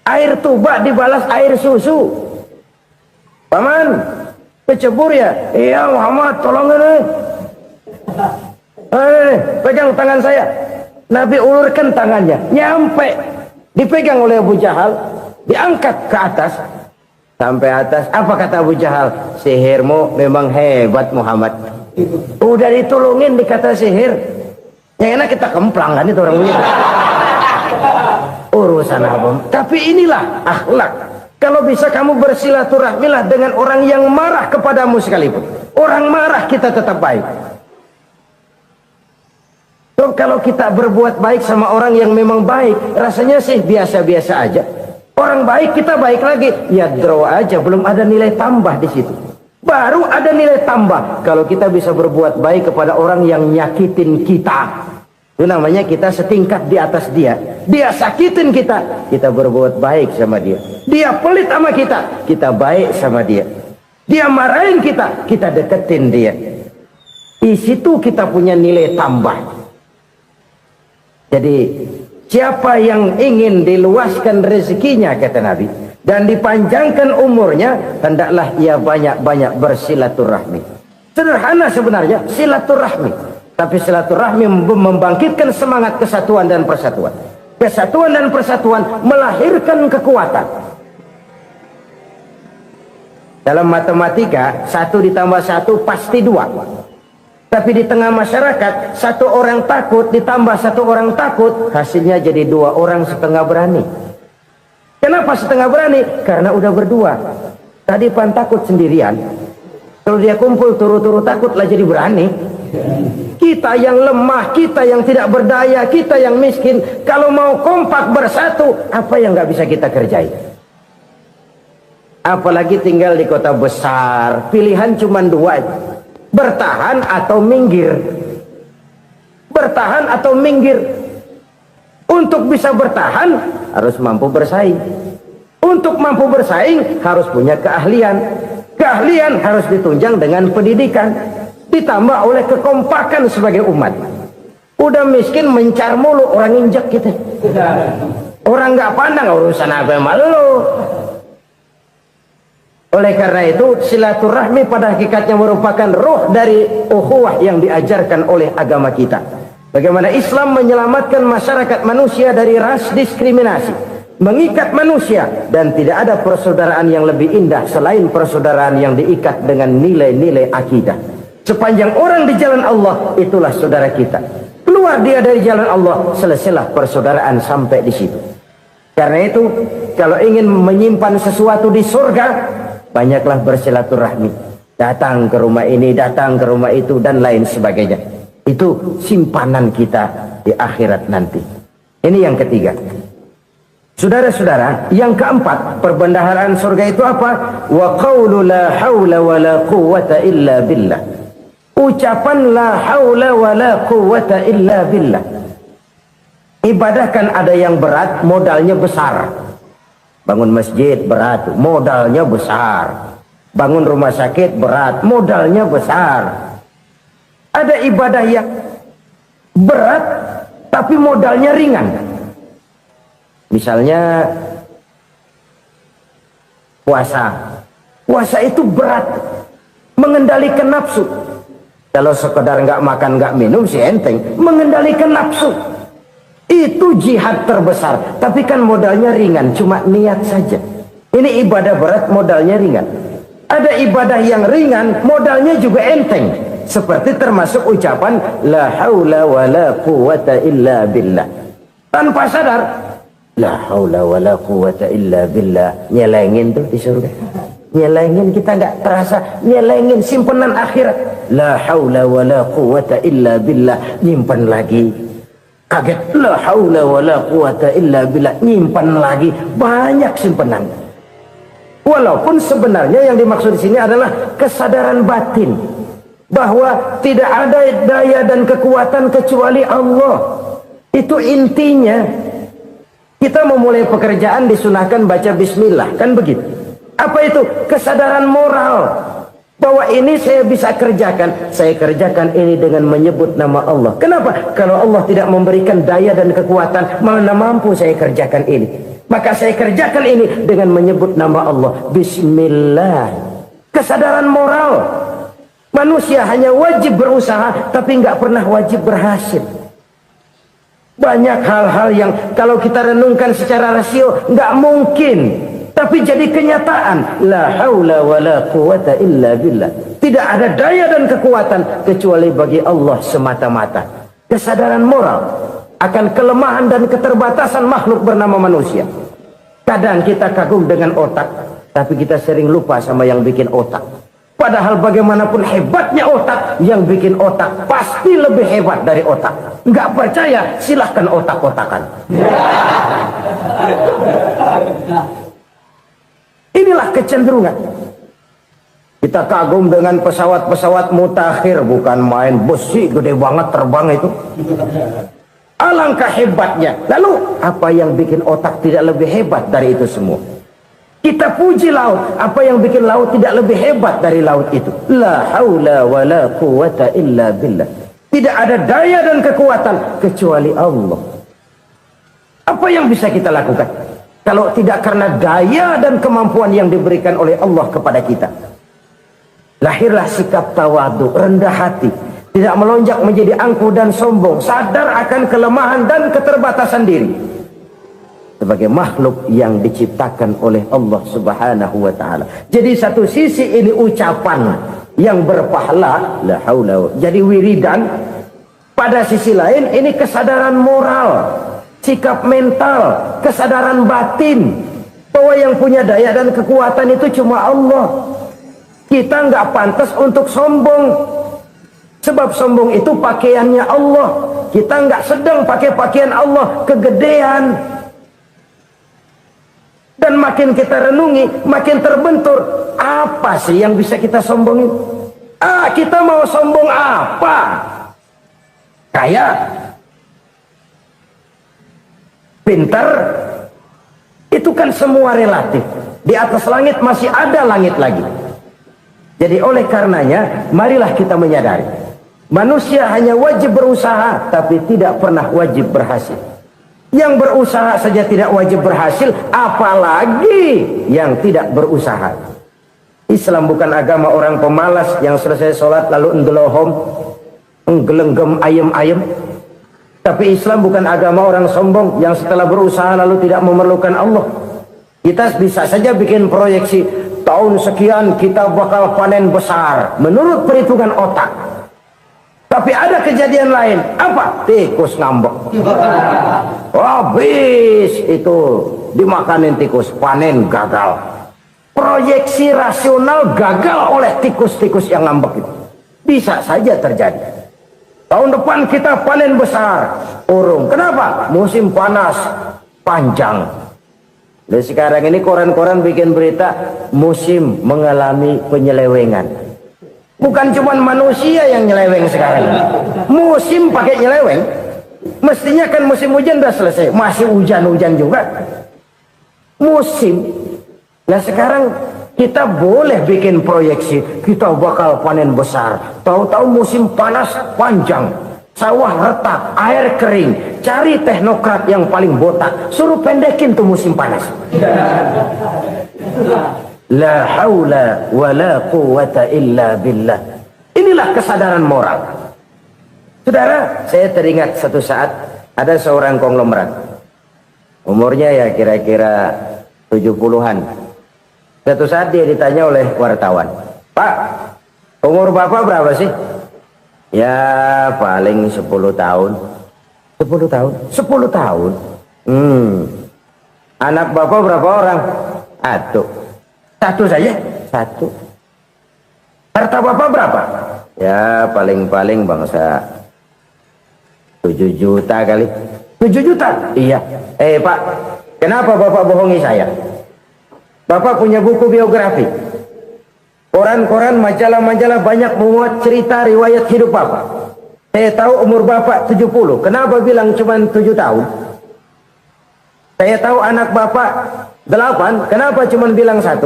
Air tuba dibalas air susu. Paman, kecebur ya? Iya Muhammad, tolong ini. Pegang tangan saya. Nabi ulurkan tangannya, nyampe, dipegang oleh Abu Jahal, diangkat ke atas, sampai atas. Apa kata Abu Jahal? Sihirmu memang hebat Muhammad. Udah ditolongin dikata sihir, yang enak kita kemplang kan itu orang begitu. Urusan apa? Tapi inilah akhlak. Kalau bisa kamu bersilaturahmilah dengan orang yang marah kepadamu sekalipun. Orang marah kita tetap baik. Kalau kita berbuat baik sama orang yang memang baik, rasanya sih biasa-biasa aja. Orang baik kita baik lagi, ya draw aja, belum ada nilai tambah di situ. Baru ada nilai tambah kalau kita bisa berbuat baik kepada orang yang nyakitin kita. Itu namanya kita setingkat di atas dia. Dia sakitin kita, kita berbuat baik sama dia. Dia pelit sama kita, kita baik sama dia. Dia marahin kita, kita deketin dia. Di situ kita punya nilai tambah. Jadi siapa yang ingin diluaskan rezekinya kata Nabi dan dipanjangkan umurnya, hendaklah ia banyak-banyak bersilaturahmi. Sederhana sebenarnya silaturahmi, tapi silaturahmi membangkitkan semangat kesatuan dan persatuan. Kesatuan dan persatuan melahirkan kekuatan. Dalam matematika 1 ditambah 1 pasti 2. Tapi di tengah masyarakat, 1 orang takut ditambah 1 orang takut, hasilnya jadi 2 orang setengah berani. Kenapa setengah berani? Karena udah berdua. Tadi pan takut sendirian. Kalau dia kumpul turu-turu takut lah jadi berani. Kita yang lemah, kita yang tidak berdaya, kita yang miskin, kalau mau kompak bersatu, apa yang nggak bisa kita kerjain? Apalagi tinggal di kota besar, pilihan cuma 2. Bertahan atau minggir. Bertahan atau minggir. Untuk bisa bertahan harus mampu bersaing. Untuk mampu bersaing harus punya keahlian. Keahlian harus ditunjang dengan pendidikan, ditambah oleh kekompakan sebagai umat. Udah miskin mencar mulu, orang injek kita. Orang nggak pandang urusan apa malu. Oleh karena itu silaturahmi pada hakikatnya merupakan roh dari ukhuwah yang diajarkan oleh agama kita. Bagaimana Islam menyelamatkan masyarakat manusia dari ras diskriminasi, mengikat manusia, dan tidak ada persaudaraan yang lebih indah selain persaudaraan yang diikat dengan nilai-nilai akidah. Sepanjang orang di jalan Allah, itulah saudara kita. Keluar dia dari jalan Allah, selesailah persaudaraan sampai di situ. Karena itu kalau ingin menyimpan sesuatu di surga, banyaklah bersilaturahmi. Datang ke rumah ini, datang ke rumah itu, dan lain sebagainya. Itu simpanan kita di akhirat nanti. Ini yang ketiga. Saudara-saudara, yang keempat, perbendaharaan surga itu apa? Wa qawlu la hawla wa la quwwata illa billah. Ucapan la hawla wa la quwwata illa billah. Ibadah kan ada yang berat, modalnya besar. Bangun masjid berat, modalnya besar. Bangun rumah sakit berat, modalnya besar. Ada ibadah yang berat tapi modalnya ringan. Misalnya puasa. Puasa itu berat, mengendalikan nafsu. Kalau sekedar nggak makan nggak minum sih enteng, mengendalikan nafsu. Itu jihad terbesar, tapi kan modalnya ringan, cuma niat saja. Ini ibadah berat, modalnya ringan. Ada ibadah yang ringan, modalnya juga enteng. Seperti termasuk ucapan la haula wa la quwwata illa billah. tanpa sadar. La haula wala quwata illa billah. Nyelengin tuh di surga. Nyelengin, kita nggak terasa. Nyelengin simpenan akhirat. La haula wala quwata illa billah. Nyimpan lagi. Kaget. La haula wala quwata illa billah. Nyimpan lagi. Banyak simpenan. Walaupun sebenarnya yang dimaksud di sini adalah kesadaran batin bahwa tidak ada daya dan kekuatan kecuali Allah. Itu intinya. Kita memulai pekerjaan disunahkan baca bismillah, kan begitu? Apa itu? Kesadaran moral bahwa ini saya bisa kerjakan. Saya kerjakan ini dengan menyebut nama Allah. Kenapa? Kalau Allah tidak memberikan daya dan kekuatan, mana mampu saya kerjakan ini. Maka saya kerjakan ini dengan menyebut nama Allah. Bismillah. Kesadaran moral. Manusia hanya wajib berusaha, tapi nggak pernah wajib berhasil. Banyak hal-hal yang kalau kita renungkan secara rasio nggak mungkin, tapi jadi kenyataan. La haula wala quwata illa billah. Tidak ada daya dan kekuatan kecuali bagi Allah semata-mata. Kesadaran moral akan kelemahan dan keterbatasan makhluk bernama manusia. Kadang kita kagum dengan otak, tapi kita sering lupa sama yang bikin otak. Padahal bagaimanapun hebatnya otak, yang bikin otak pasti lebih hebat dari otak. Nggak percaya, silahkan otak-otakan. Inilah kecenderungan. Kita kagum dengan pesawat-pesawat mutakhir, bukan main besi gede banget terbang itu. Alangkah hebatnya. Lalu apa yang bikin otak tidak lebih hebat dari itu semua? Kita puji laut, apa yang bikin laut tidak lebih hebat dari laut itu? La haula wala quwata illa billah. Tidak ada daya dan kekuatan kecuali Allah. Apa yang bisa kita lakukan kalau tidak karena daya dan kemampuan yang diberikan oleh Allah kepada kita? Lahirlah sikap tawadu, rendah hati, tidak melonjak menjadi angkuh dan sombong, sadar akan kelemahan dan keterbatasan diri sebagai makhluk yang diciptakan oleh Allah Subhanahu wa taala. Jadi satu sisi ini ucapan yang berpahala, la haula, jadi wiridan. Pada sisi lain ini kesadaran moral, sikap mental, kesadaran batin bahwa yang punya daya dan kekuatan itu cuma Allah. Kita nggak pantas untuk sombong, sebab sombong itu pakaiannya Allah. Kita nggak sedang pakai pakaian Allah, kegedean. Dan makin kita renungi, makin terbentur. Apa sih yang bisa kita sombongin? Kita mau sombong apa? Kaya, pintar, itu kan semua relatif. Di atas langit masih ada langit lagi. Jadi oleh karenanya, marilah kita menyadari. Manusia hanya wajib berusaha, tapi tidak pernah wajib berhasil. Yang berusaha saja tidak wajib berhasil, apalagi yang tidak berusaha. Islam bukan agama orang pemalas yang selesai sholat lalu ngelohom, nggelenggem ayem-ayem. Tapi Islam bukan agama orang sombong yang setelah berusaha lalu tidak memerlukan Allah. Kita bisa saja bikin proyeksi, tahun sekian kita bakal panen besar menurut perhitungan otak. Tapi ada kejadian lain. Apa? Tikus ngambek. Habis itu dimakanin tikus, panen gagal. Proyeksi rasional gagal oleh tikus-tikus yang ngambek itu. Bisa saja terjadi. Tahun depan kita panen besar, urung. Kenapa? Musim panas panjang. Dan sekarang ini koran-koran bikin berita musim mengalami penyelewengan. Bukan cuma manusia yang nyeleweng sekarang. Musim pakai nyeleweng. Mestinya kan musim hujan udah selesai, masih hujan-hujan juga. Musim. Nah sekarang kita boleh bikin proyeksi, kita bakal panen besar. Tahu-tahu musim panas panjang, sawah retak, air kering. Cari teknokrat yang paling botak, suruh pendekin tuh musim panas. La haula wala quwata illa billah. Inilah kesadaran moral. Saudara, saya teringat satu saat ada seorang konglomerat. Umurnya ya kira-kira 70-an. Satu saat dia ditanya oleh wartawan, "Pak, umur Bapak berapa sih?" "Ya paling 10 tahun." 10 tahun. 10 tahun. Anak bapak berapa orang? Satu saja. Satu. Harta bapak berapa? Ya paling-paling bangsa 7 juta kali. 7 juta? Iya. Pak, kenapa bapak bohongi saya? Bapak punya buku biografi, koran-koran, majalah-majalah banyak memuat cerita riwayat hidup bapak. Saya tahu umur bapak 70. Kenapa bilang cuma 7 tahun? Saya tahu anak bapak 8. Kenapa cuma bilang 1?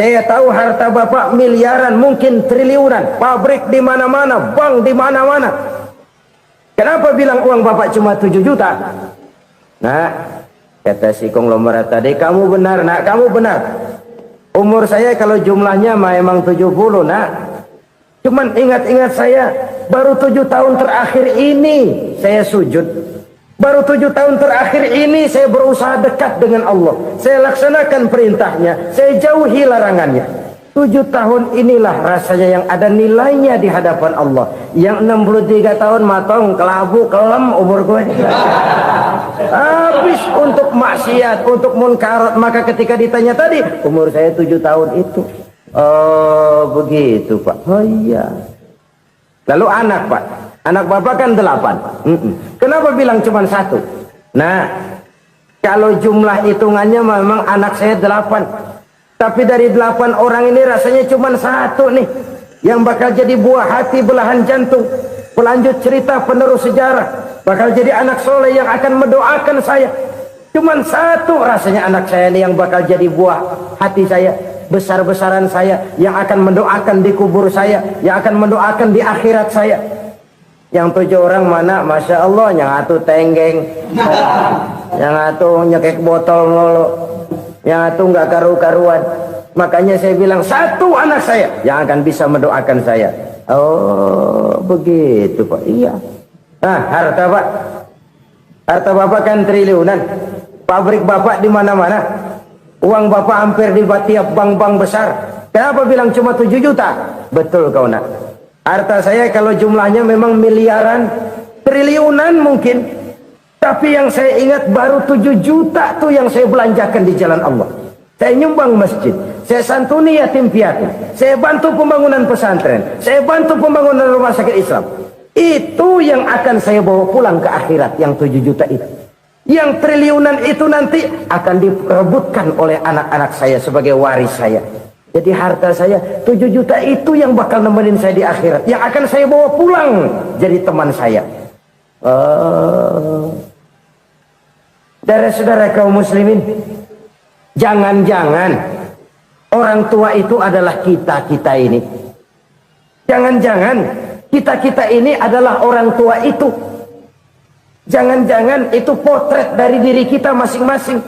Saya tahu harta bapak miliaran, mungkin triliunan, pabrik di mana-mana, bank di mana-mana. Kenapa bilang uang bapak cuma 7 juta? Nah, kata si konglomerat tadi, kamu benar nak, kamu benar. Umur saya kalau jumlahnya memang 70 nak. Cuman ingat-ingat saya, baru 7 tahun terakhir ini saya sujud. Baru 7 tahun terakhir ini saya berusaha dekat dengan Allah. Saya laksanakan perintahnya, saya jauhi larangannya. 7 tahun inilah rasanya yang ada nilainya di hadapan Allah. Yang 63 tahun matong, kelabu, kelem umur gue. Habis untuk maksiat, untuk munkarat. Maka ketika ditanya tadi, umur saya 7 tahun itu. Oh begitu Pak. Oh iya. Lalu anak Pak, anak bapak kan 8. Kenapa bilang cuma 1? Nah, kalau jumlah hitungannya memang anak saya 8. Tapi dari 8 orang ini rasanya cuma 1 nih yang bakal jadi buah hati, belahan jantung, pelanjut cerita, penerus sejarah, bakal jadi anak soleh yang akan mendoakan saya. Cuman 1 rasanya anak saya ini yang bakal jadi buah hati saya, besar-besaran saya, yang akan mendoakan di kubur saya, yang akan mendoakan di akhirat saya. Yang 7 orang mana? Masya Allah, yang atu tenggeng, yang atu nyekek botol ngolo, yang atu nggak karu-karuan. Makanya saya bilang 1 anak saya yang akan bisa mendoakan saya. Oh begitu Pak. Iya. Nah harta Pak, harta bapak kan triliunan, pabrik bapak di mana-mana, uang bapak hampir di tiap bank-bank besar. Kenapa bilang cuma 7 juta? Betul kau nak. Harta saya kalau jumlahnya memang miliaran, triliunan mungkin. Tapi yang saya ingat baru 7 juta tuh yang saya belanjakan di jalan Allah. Saya nyumbang masjid, saya santuni yatim piatu, saya bantu pembangunan pesantren, saya bantu pembangunan rumah sakit Islam. Itu yang akan saya bawa pulang ke akhirat, yang 7 juta itu. Yang triliunan itu nanti akan diperebutkan oleh anak-anak saya sebagai waris saya. Jadi harta saya 7 juta itu yang bakal nemenin saya di akhirat, yang akan saya bawa pulang jadi teman saya. Saudara-saudara kaum muslimin, jangan-jangan orang tua itu adalah kita-kita ini. Jangan-jangan kita-kita ini adalah orang tua itu. Jangan-jangan itu potret dari diri kita masing-masing.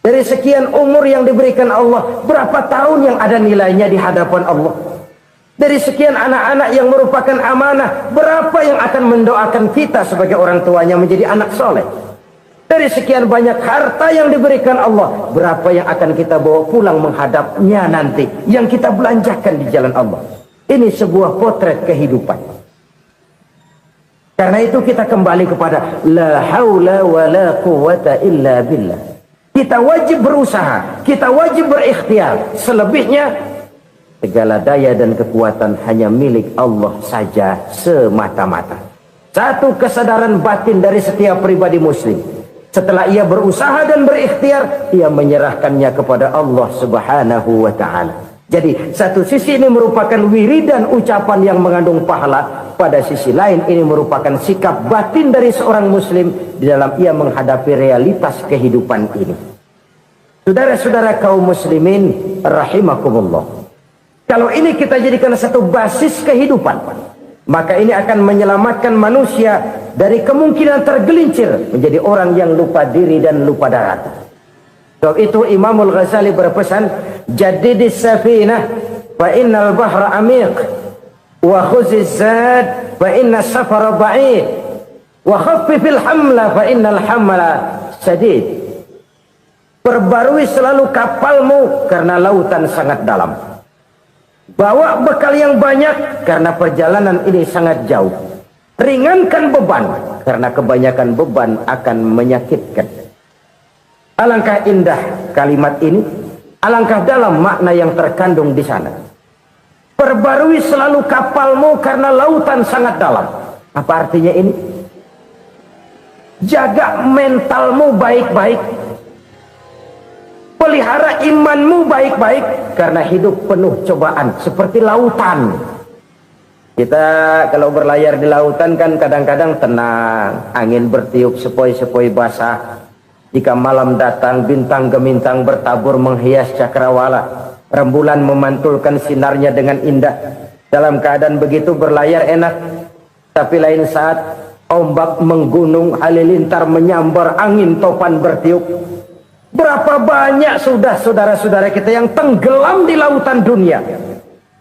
Dari sekian umur yang diberikan Allah, berapa tahun yang ada nilainya di hadapan Allah? Dari sekian anak-anak yang merupakan amanah, berapa yang akan mendoakan kita sebagai orang tuanya menjadi anak soleh? Dari sekian banyak harta yang diberikan Allah, berapa yang akan kita bawa pulang menghadapnya nanti, yang kita belanjakan di jalan Allah? Ini sebuah potret kehidupan. Karena itu kita kembali kepada la haula wa la quwwata illa billah. Kita wajib berusaha, kita wajib berikhtiar. Selebihnya segala daya dan kekuatan hanya milik Allah saja semata-mata. Satu kesadaran batin dari setiap pribadi muslim. Setelah ia berusaha dan berikhtiar, ia menyerahkannya kepada Allah Subhanahu wa ta'ala. Jadi satu sisi ini merupakan wiridan ucapan yang mengandung pahala, pada sisi lain ini merupakan sikap batin dari seorang muslim di dalam ia menghadapi realitas kehidupan ini. Saudara-saudara kaum muslimin rahimakumullah, kalau ini kita jadikan satu basis kehidupan, maka ini akan menyelamatkan manusia dari kemungkinan tergelincir menjadi orang yang lupa diri dan lupa darat. Sebab itu Imamul Ghazali berpesan, jadidis safinah fa innal bahra amiq, wa khuziz zad fa inna safara ba'id, wa khaffifil hamla fa innal hamla sadid. Perbarui selalu kapalmu karena lautan sangat dalam. Bawa bekal yang banyak karena perjalanan ini sangat jauh. Ringankan beban, karena kebanyakan beban akan menyakitkan. Alangkah indah kalimat ini, alangkah dalam makna yang terkandung di sana. Perbarui selalu kapalmu karena lautan sangat dalam. Apa artinya ini? Jaga mentalmu baik-baik. Pelihara imanmu baik-baik, karena hidup penuh cobaan seperti lautan. Kita kalau berlayar di lautan kan kadang-kadang tenang, angin bertiup sepoi-sepoi basah. Jika malam datang, bintang gemintang bertabur menghias cakrawala. Rembulan memantulkan sinarnya dengan indah. Dalam keadaan begitu berlayar enak. Tapi lain saat ombak menggunung, halilintar menyambar, angin topan bertiup. Berapa banyak sudah saudara-saudara kita yang tenggelam di lautan dunia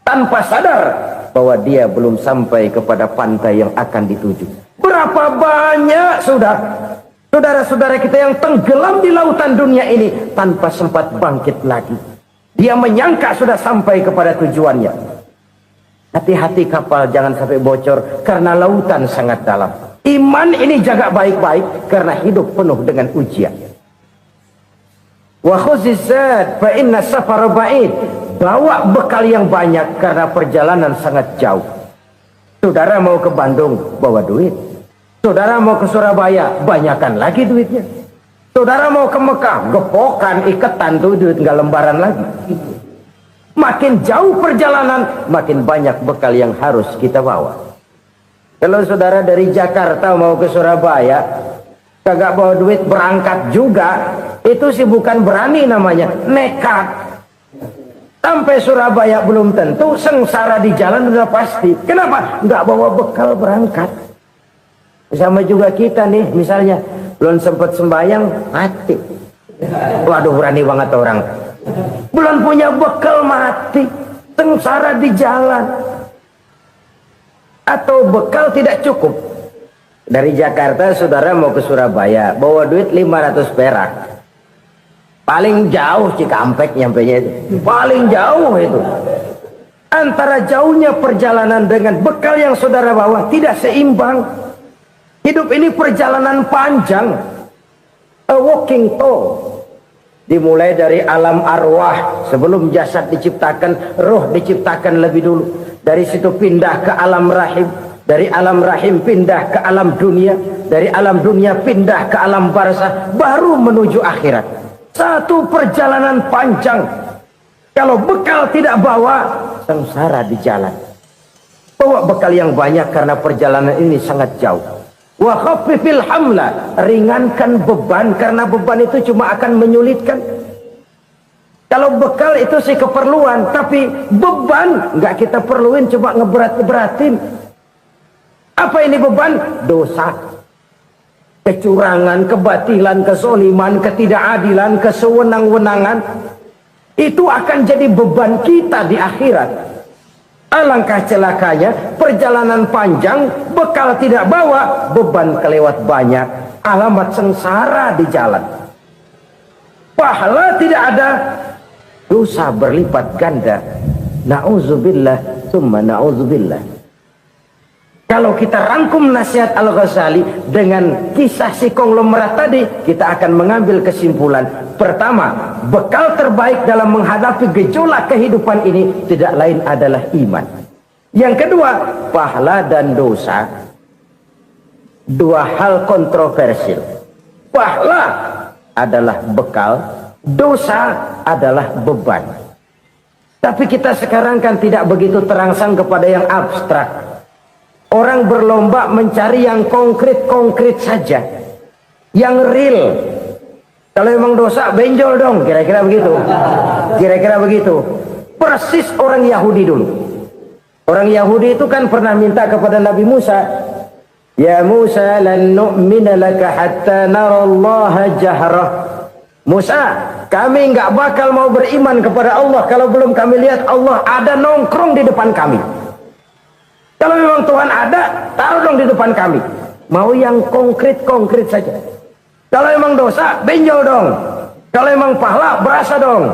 tanpa sadar bahwa dia belum sampai kepada pantai yang akan dituju. Berapa banyak saudara-saudara kita yang tenggelam di lautan dunia ini tanpa sempat bangkit lagi. Dia menyangka sudah sampai kepada tujuannya. Hati-hati kapal jangan sampai bocor karena lautan sangat dalam. Iman ini jaga baik-baik karena hidup penuh dengan ujian. Wa khuzizat fa inna safara ba'id. Bawa bekal yang banyak karena perjalanan sangat jauh. Saudara mau ke Bandung, bawa duit. Saudara mau ke Surabaya, banyakan lagi duitnya. Saudara mau ke Mekah, gepokan, iketan tuh duit, nggak lembaran lagi. Makin jauh perjalanan, makin banyak bekal yang harus kita bawa. Kalau saudara dari Jakarta mau ke Surabaya, kagak bawa duit berangkat juga, itu sih bukan berani namanya, nekat. Sampai Surabaya belum tentu, sengsara di jalan udah pasti. Kenapa? Nggak bawa bekal berangkat. Sama juga kita nih, misalnya belum sempat sembahyang, mati. Waduh, berani banget orang. Belum punya bekal, mati. Sengsara di jalan. Atau bekal tidak cukup. Dari Jakarta saudara mau ke Surabaya, bawa duit 500 perak. Paling jauh Cikampek nyampenya itu. Paling jauh itu. Antara jauhnya perjalanan dengan bekal yang saudara bawa tidak seimbang. Hidup ini perjalanan panjang. A walking tour. Dimulai dari alam arwah. Sebelum jasad diciptakan, roh diciptakan lebih dulu. Dari situ pindah ke alam rahim. Dari alam rahim pindah ke alam dunia. Dari alam dunia pindah ke alam barzah. Baru menuju akhirat. Satu perjalanan panjang. Kalau bekal tidak bawa, sengsara di jalan. Bawa bekal yang banyak karena perjalanan ini sangat jauh. Wa khaffifil hamla, ringankan beban karena beban itu cuma akan menyulitkan. Kalau bekal itu sih keperluan, tapi beban nggak kita perluin, coba ngeberat-beratin. Apa ini beban? Dosa, kecurangan, kebatilan, kesoliman, ketidakadilan, kesewenang-wenangan. Itu akan jadi beban kita di akhirat. Alangkah celakanya, perjalanan panjang, bekal tidak bawa, beban kelewat banyak, alamat sengsara di jalan. Pahala tidak ada, dosa berlipat ganda. Na'udzubillah, summa na'udzubillah. Kalau kita rangkum nasihat Al-Ghazali dengan kisah si konglomerat tadi, kita akan mengambil kesimpulan. Pertama, bekal terbaik dalam menghadapi gejolak kehidupan ini tidak lain adalah iman. Yang kedua, pahala dan dosa. Dua hal kontroversial. Pahala adalah bekal, dosa adalah beban. Tapi kita sekarang kan tidak begitu terangsang kepada yang abstrak. Orang berlomba mencari yang konkret-konkret saja. Yang real. Kalau memang dosa, benjol dong. Kira-kira begitu. Kira-kira begitu. Persis orang Yahudi dulu. Orang Yahudi itu kan pernah minta kepada Nabi Musa. Ya Musa, lan nu'mina laka hatta narallaha jahrah. Musa, kami nggak bakal mau beriman kepada Allah kalau belum kami lihat Allah ada nongkrong di depan kami. Kalau memang Tuhan ada, taruh dong di depan kami. Mau yang konkret-konkret saja. Kalau memang dosa, benjol dong. Kalau memang pahala, berasa dong.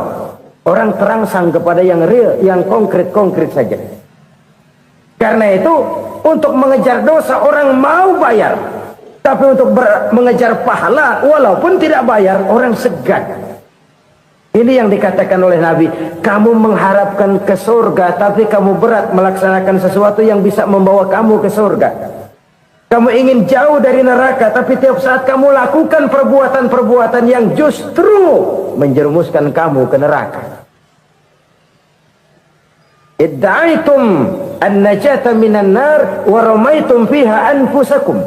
Orang terangsang kepada yang real, yang konkret-konkret saja. Karena itu untuk mengejar dosa orang mau bayar, tapi untuk mengejar pahala walaupun tidak bayar orang segan. Ini yang dikatakan oleh Nabi, kamu mengharapkan ke surga tapi kamu berat melaksanakan sesuatu yang bisa membawa kamu ke surga. Kamu ingin jauh dari neraka, tapi tiap saat kamu lakukan perbuatan-perbuatan yang justru menjerumuskan kamu ke neraka. Idda'aitum an-najata minan nar wa ramaitum fiha anfusakum.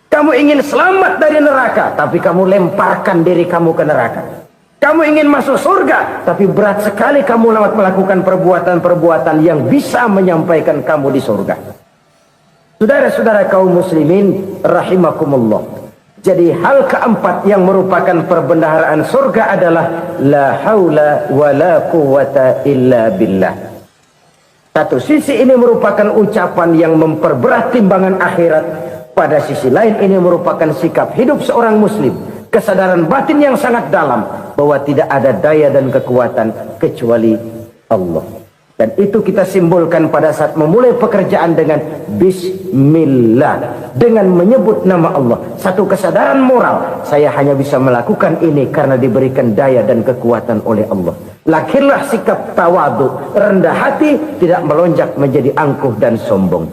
Kamu ingin selamat dari neraka, tapi kamu lemparkan diri kamu ke neraka. Kamu ingin masuk surga, tapi berat sekali kamu melakukan perbuatan-perbuatan yang bisa menyampaikan kamu di surga. Saudara-saudara kaum muslimin rahimakumullah. Jadi hal keempat yang merupakan perbendaharaan surga adalah la haula wa la quwwata illa billah. Satu sisi ini merupakan ucapan yang memperberat timbangan akhirat. Pada sisi lain ini merupakan sikap hidup seorang muslim. Kesadaran batin yang sangat dalam bahwa tidak ada daya dan kekuatan kecuali Allah. Dan itu kita simbolkan pada saat memulai pekerjaan dengan Bismillah, dengan menyebut nama Allah. Satu kesadaran moral, saya hanya bisa melakukan ini karena diberikan daya dan kekuatan oleh Allah. Lahirlah sikap tawadu, rendah hati, tidak melonjak menjadi angkuh dan sombong.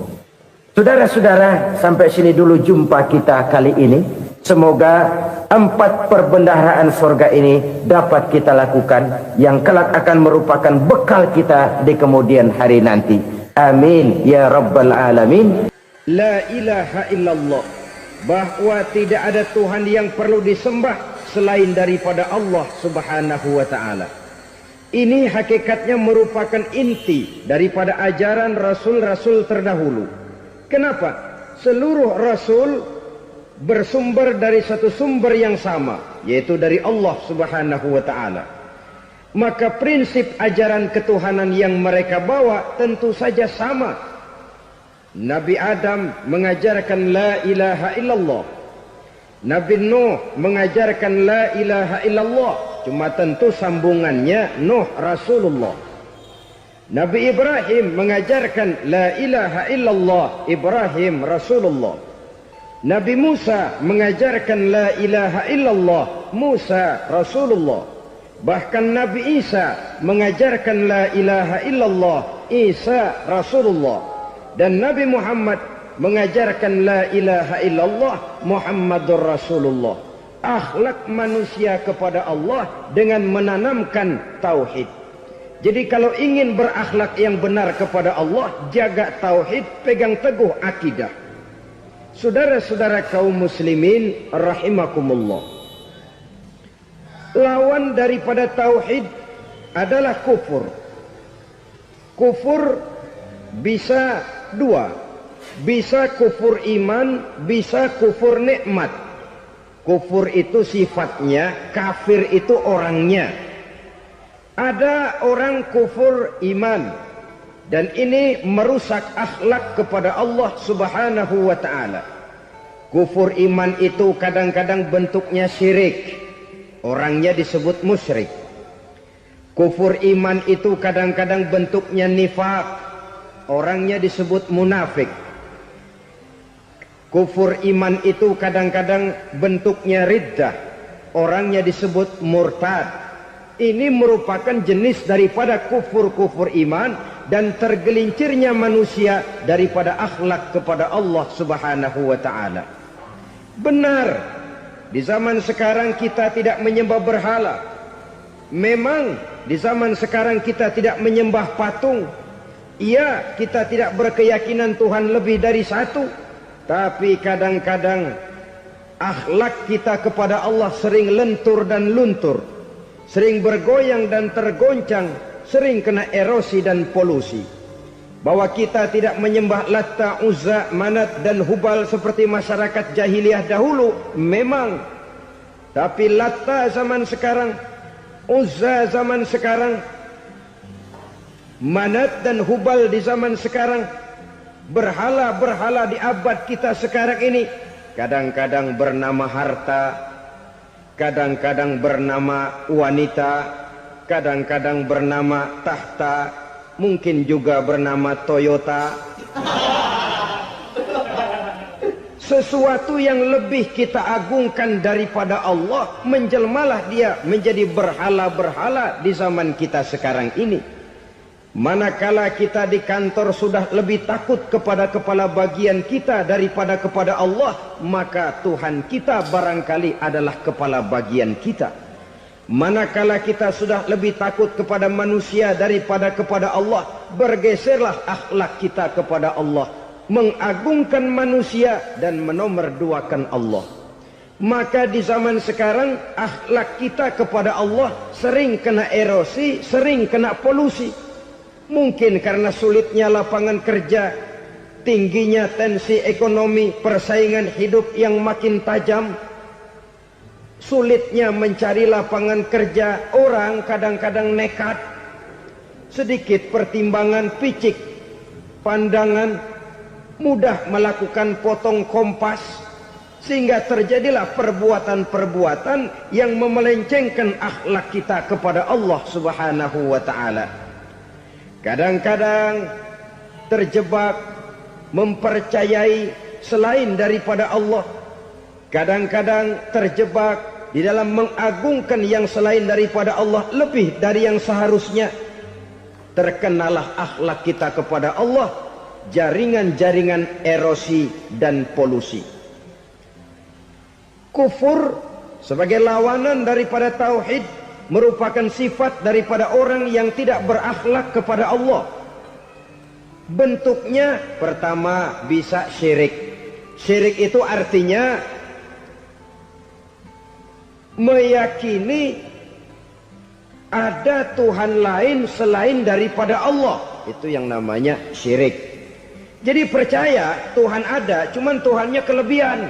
Saudara-saudara, sampai sini dulu jumpa kita kali ini. Semoga 4 perbendaharaan surga ini dapat kita lakukan, yang kelak akan merupakan bekal kita di kemudian hari nanti. Amin ya rabbal alamin. La ilaha illallah, bahwa tidak ada Tuhan yang perlu disembah selain daripada Allah subhanahu wa ta'ala. Ini hakikatnya merupakan inti daripada ajaran rasul-rasul terdahulu. Kenapa? Seluruh rasul bersumber dari satu sumber yang sama, yaitu dari Allah subhanahu wa ta'ala. Maka prinsip ajaran ketuhanan yang mereka bawa tentu saja sama. Nabi Adam mengajarkan la ilaha illallah, Nabi Nuh mengajarkan la ilaha illallah, cuma tentu sambungannya Nuh Rasulullah. Nabi Ibrahim mengajarkan la ilaha illallah, Ibrahim Rasulullah. Nabi Musa mengajarkan la ilaha illallah, Musa Rasulullah. Bahkan Nabi Isa mengajarkan la ilaha illallah, Isa Rasulullah. Dan Nabi Muhammad mengajarkan la ilaha illallah, Muhammadur Rasulullah. Akhlak manusia kepada Allah dengan menanamkan tauhid. Jadi kalau ingin berakhlak yang benar kepada Allah, jaga tauhid, pegang teguh akidah. Saudara-saudara kaum muslimin rahimakumullah, lawan daripada tauhid adalah kufur. Kufur bisa dua, bisa kufur iman, bisa kufur nikmat. Kufur itu sifatnya, kafir itu orangnya. Ada orang kufur iman, dan ini merusak akhlak kepada Allah subhanahu wa ta'ala. Kufur iman itu kadang-kadang bentuknya syirik, orangnya disebut musyrik. Kufur iman itu kadang-kadang bentuknya nifaq, orangnya disebut munafik. Kufur iman itu kadang-kadang bentuknya riddah, orangnya disebut murtad. Ini merupakan jenis daripada kufur-kufur iman dan tergelincirnya manusia daripada akhlak kepada Allah subhanahu wa ta'ala. Benar, di zaman sekarang kita tidak menyembah berhala. Memang di zaman sekarang kita tidak menyembah patung. Iya, kita tidak berkeyakinan Tuhan lebih dari satu. Tapi kadang-kadang akhlak kita kepada Allah sering lentur dan luntur, sering bergoyang dan tergoncang, sering kena erosi dan polusi. Bahwa kita tidak menyembah Latta, Uzza, Manat dan Hubal seperti masyarakat jahiliyah dahulu, memang. Tapi Latta zaman sekarang, Uzza zaman sekarang, Manat dan Hubal di zaman sekarang, berhala-berhala di abad kita sekarang ini, kadang-kadang bernama harta, kadang-kadang bernama wanita, kadang-kadang bernama tahta, mungkin juga bernama Toyota. Sesuatu yang lebih kita agungkan daripada Allah, menjelmalah dia menjadi berhala-berhala di zaman kita sekarang ini. Manakala kita di kantor sudah lebih takut kepada kepala bagian kita daripada kepada Allah, maka Tuhan kita barangkali adalah kepala bagian kita. Manakala kita sudah lebih takut kepada manusia daripada kepada Allah, bergeserlah akhlak kita kepada Allah, mengagungkan manusia dan menomorduakan Allah. Maka di zaman sekarang akhlak kita kepada Allah sering kena erosi, sering kena polusi. Mungkin karena sulitnya lapangan kerja, tingginya tensi ekonomi, persaingan hidup yang makin tajam, sulitnya mencari lapangan kerja, orang kadang-kadang nekat, sedikit pertimbangan, picik pandangan, mudah melakukan potong kompas, sehingga terjadilah perbuatan-perbuatan yang memelencengkan akhlak kita kepada Allah Subhanahu wa ta'ala. Kadang-kadang terjebak mempercayai selain daripada Allah. Kadang-kadang terjebak di dalam mengagungkan yang selain daripada Allah lebih dari yang seharusnya. Terkenalah akhlak kita kepada Allah jaringan-jaringan erosi dan polusi. Kufur sebagai lawanan daripada tauhid merupakan sifat daripada orang yang tidak berakhlak kepada Allah. Bentuknya pertama bisa syirik. Syirik itu artinya meyakini ada Tuhan lain selain daripada Allah. Itu yang namanya syirik. Jadi percaya Tuhan ada, cuman Tuhannya kelebihan.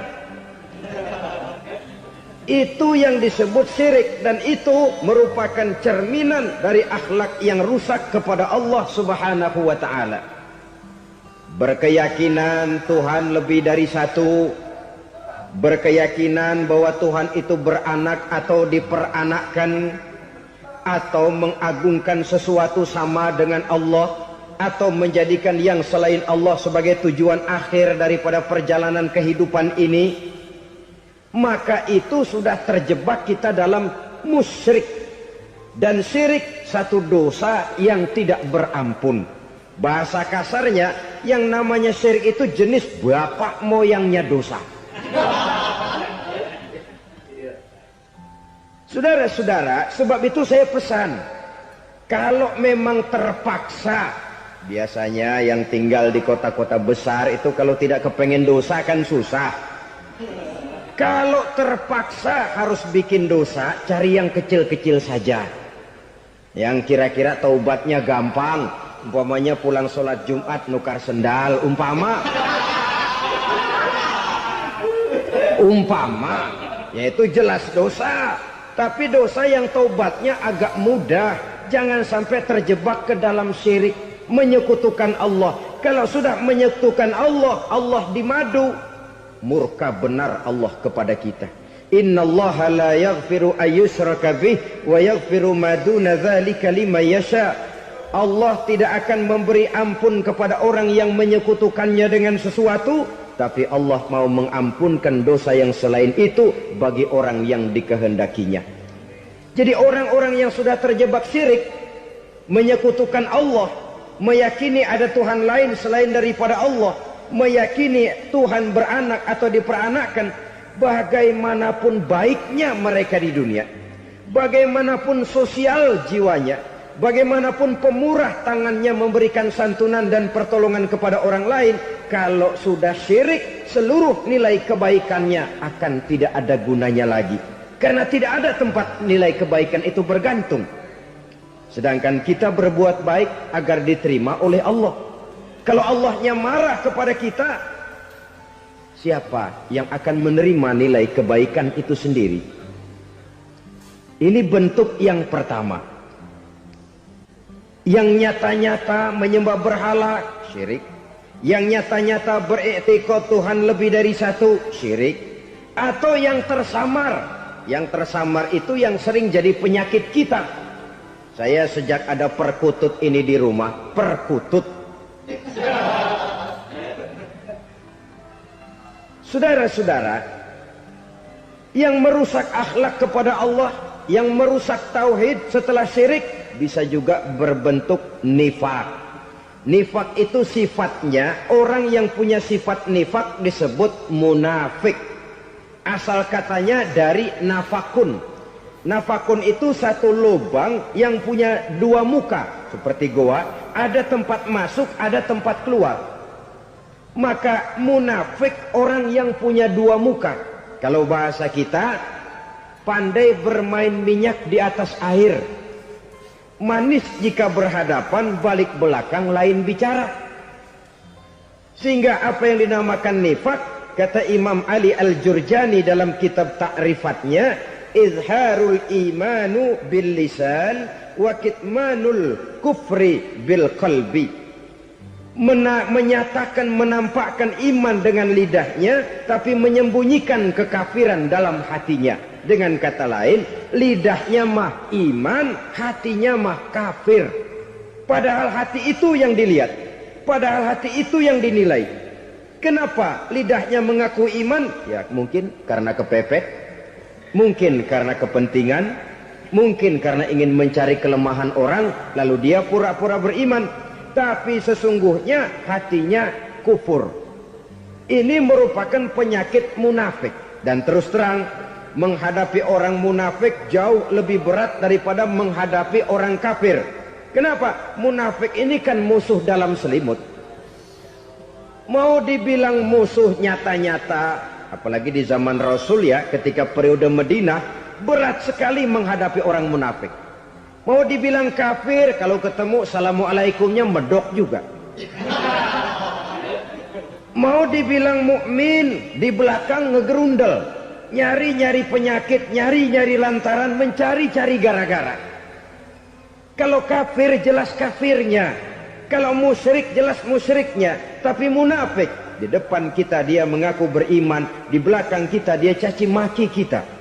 Itu yang disebut syirik, dan itu merupakan cerminan dari akhlak yang rusak kepada Allah Subhanahu wa ta'ala. Berkeyakinan Tuhan lebih dari satu, berkeyakinan bahwa Tuhan itu beranak atau diperanakkan, atau mengagungkan sesuatu sama dengan Allah, atau menjadikan yang selain Allah sebagai tujuan akhir daripada perjalanan kehidupan ini, maka itu sudah terjebak kita dalam musyrik. Dan syirik satu dosa yang tidak berampun. Bahasa kasarnya, yang namanya syirik itu jenis bapak moyangnya dosa. Saudara-saudara, sebab itu saya pesan, kalau memang terpaksa, biasanya yang tinggal di kota-kota besar itu kalau tidak kepengen dosa kan susah. Kalau terpaksa harus bikin dosa, cari yang kecil-kecil saja, yang kira-kira taubatnya gampang. Umpamanya pulang sholat Jumat nukar sendal, umpama yaitu jelas dosa. Tapi dosa yang taubatnya agak mudah. Jangan sampai terjebak ke dalam syirik, menyekutukan Allah. Kalau sudah menyekutukan Allah, Allah dimadu, murka benar Allah kepada kita. Innallaha la yaghfiru ayyushraka bih wa yaghfiru ma duna dzalika liman yasha. Allah tidak akan memberi ampun kepada orang yang menyekutukannya dengan sesuatu, tapi Allah mau mengampunkan dosa yang selain itu bagi orang yang dikehendakinya. Jadi orang-orang yang sudah terjebak syirik, menyekutukan Allah, meyakini ada Tuhan lain selain daripada Allah, meyakini Tuhan beranak atau diperanakkan, bagaimanapun baiknya mereka di dunia, bagaimanapun sosial jiwanya, bagaimanapun pemurah tangannya memberikan santunan dan pertolongan kepada orang lain, kalau sudah syirik, seluruh nilai kebaikannya akan tidak ada gunanya lagi. Karena tidak ada tempat nilai kebaikan itu bergantung. Sedangkan kita berbuat baik agar diterima oleh Allah. Kalau Allahnya marah kepada kita, siapa yang akan menerima nilai kebaikan itu sendiri? Ini bentuk yang pertama. Yang nyata-nyata menyembah berhala, syirik. Yang nyata-nyata beriktikad Tuhan lebih dari satu, syirik. Atau yang tersamar. Yang tersamar itu yang sering jadi penyakit kita. Saya sejak ada perkutut ini di rumah, perkutut. Saudara-saudara, yang merusak akhlak kepada Allah, yang merusak tauhid setelah syirik, bisa juga berbentuk nifak. Nifak itu sifatnya, orang yang punya sifat nifak disebut munafik. Asal katanya dari nafakun. Nafakun itu satu lubang yang punya dua muka, seperti goa, ada tempat masuk, ada tempat keluar. Maka munafik orang yang punya dua muka. Kalau bahasa kita, pandai bermain minyak di atas air. Manis jika berhadapan, balik belakang lain bicara. Sehingga apa yang dinamakan nifak, kata Imam Ali Al-Jurjani dalam kitab ta'rifatnya, izharul imanu bil lisan wa kitmanul kufri bil qalbi. Menyatakan, menampakkan iman dengan lidahnya, tapi menyembunyikan kekafiran dalam hatinya. Dengan kata lain, lidahnya mah iman, hatinya mah kafir. Padahal hati itu yang dilihat, padahal hati itu yang dinilai. Kenapa lidahnya mengaku iman? Ya mungkin karena kepepet, mungkin karena kepentingan, mungkin karena ingin mencari kelemahan orang, lalu dia pura-pura beriman. Tapi sesungguhnya hatinya kufur. Ini merupakan penyakit munafik. Dan terus terang, menghadapi orang munafik jauh lebih berat daripada menghadapi orang kafir. Kenapa? Munafik ini kan musuh dalam selimut. Mau dibilang musuh nyata-nyata, apalagi di zaman Rasul ya, ketika periode Madinah, berat sekali menghadapi orang munafik. Mau dibilang kafir, kalau ketemu assalamualaikumnya medok juga. Mau dibilang mukmin, di belakang ngegerundel, nyari-nyari penyakit, nyari-nyari lantaran, mencari-cari gara-gara. Kalau kafir jelas kafirnya, kalau musyrik jelas musyriknya. Tapi munafik, di depan kita dia mengaku beriman, di belakang kita dia caci maki kita.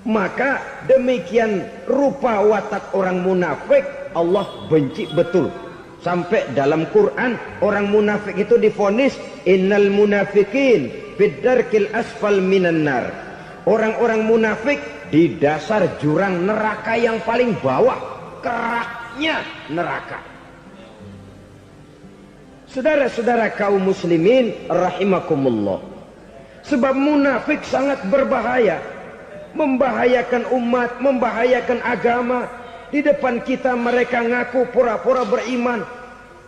Maka demikian rupa watak orang munafik, Allah benci betul. Sampai dalam Quran orang munafik itu divonis innal munafikin fid darkil asfal minan nar. Orang-orang munafik di dasar jurang neraka yang paling bawah, keraknya neraka. Saudara-saudara kaum muslimin rahimakumullah, sebab munafik sangat berbahaya, membahayakan umat, membahayakan agama. Di depan kita mereka ngaku pura-pura beriman,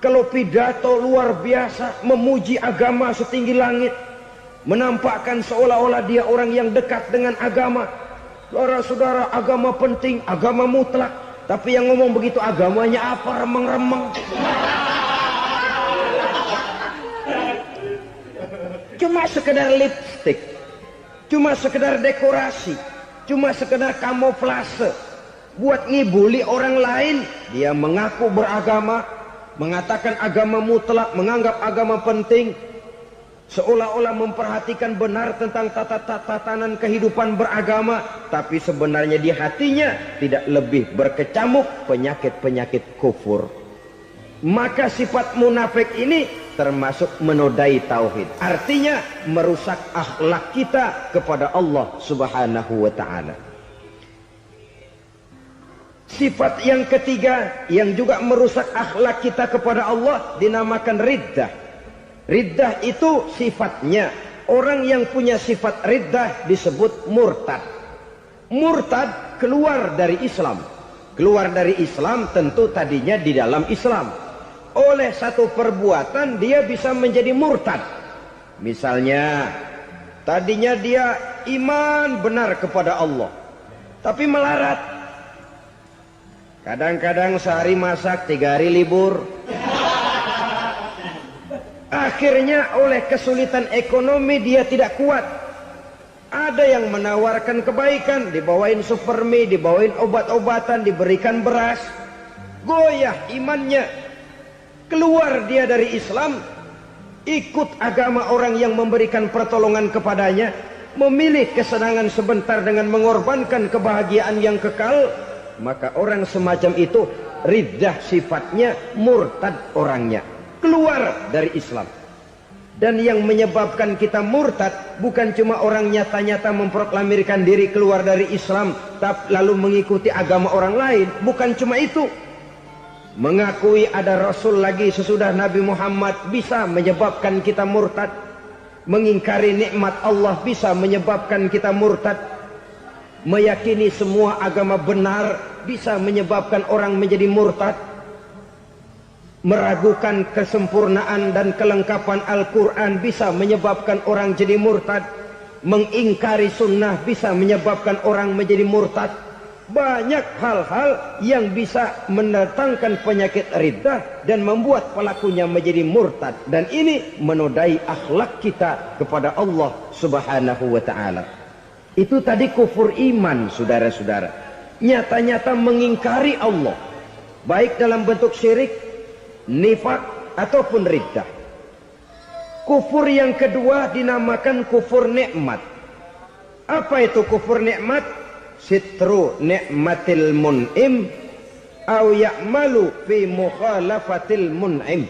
kalau pidato luar biasa, memuji agama setinggi langit, menampakkan seolah-olah dia orang yang dekat dengan agama. Saudara-saudara, agama penting, agama mutlak. Tapi yang ngomong begitu agamanya apa? Remeng-remeng. Cuma sekedar lipstick, cuma sekedar dekorasi, cuma sekedar kamuflase, buat ngibuli orang lain. Dia mengaku beragama, mengatakan agama mutlak, menganggap agama penting, seolah-olah memperhatikan benar tentang tatanan kehidupan beragama, tapi sebenarnya di hatinya tidak lebih berkecamuk penyakit-penyakit kufur. Maka sifat munafik ini termasuk menodai tauhid, artinya merusak akhlak kita kepada Allah Subhanahu wa ta'ala. Sifat yang ketiga yang juga merusak akhlak kita kepada Allah dinamakan riddah. Riddah itu sifatnya, orang yang punya sifat riddah disebut murtad. Murtad keluar dari Islam. Keluar dari Islam tentu tadinya di dalam Islam. Oleh satu perbuatan dia bisa menjadi murtad. Misalnya tadinya dia iman benar kepada Allah, tapi melarat. Kadang-kadang sehari masak, 3 hari libur. Akhirnya oleh kesulitan ekonomi dia tidak kuat. Ada yang menawarkan kebaikan, dibawain supermi, dibawain obat-obatan, diberikan beras. Goyah imannya. Keluar dia dari Islam, ikut agama orang yang memberikan pertolongan kepadanya, memilih kesenangan sebentar dengan mengorbankan kebahagiaan yang kekal. maka orang semacam itu riddah sifatnya, murtad orangnya, keluar dari Islam. Dan yang menyebabkan kita murtad bukan cuma orang nyata-nyata memproklamirkan diri keluar dari Islam tapi lalu mengikuti agama orang lain, bukan cuma itu. Mengakui ada Rasul lagi sesudah Nabi Muhammad bisa menyebabkan kita murtad. Mengingkari nikmat Allah bisa menyebabkan kita murtad. Meyakini semua agama benar bisa menyebabkan orang menjadi murtad. Meragukan kesempurnaan dan kelengkapan Al-Quran bisa menyebabkan orang jadi murtad. Mengingkari sunnah bisa menyebabkan orang menjadi murtad. Banyak hal-hal yang bisa mendatangkan penyakit riddah dan membuat pelakunya menjadi murtad. Dan ini menodai akhlak kita kepada Allah Subhanahu wa ta'ala. Itu tadi kufur iman, saudara-saudara. Nyata-nyata mengingkari Allah, baik dalam bentuk syirik, nifak, ataupun riddah. Kufur yang kedua dinamakan kufur nikmat. Apa itu kufur nikmat? Sitru ni'matil mun'im au ya'malu fi mukhalafatil mun'im.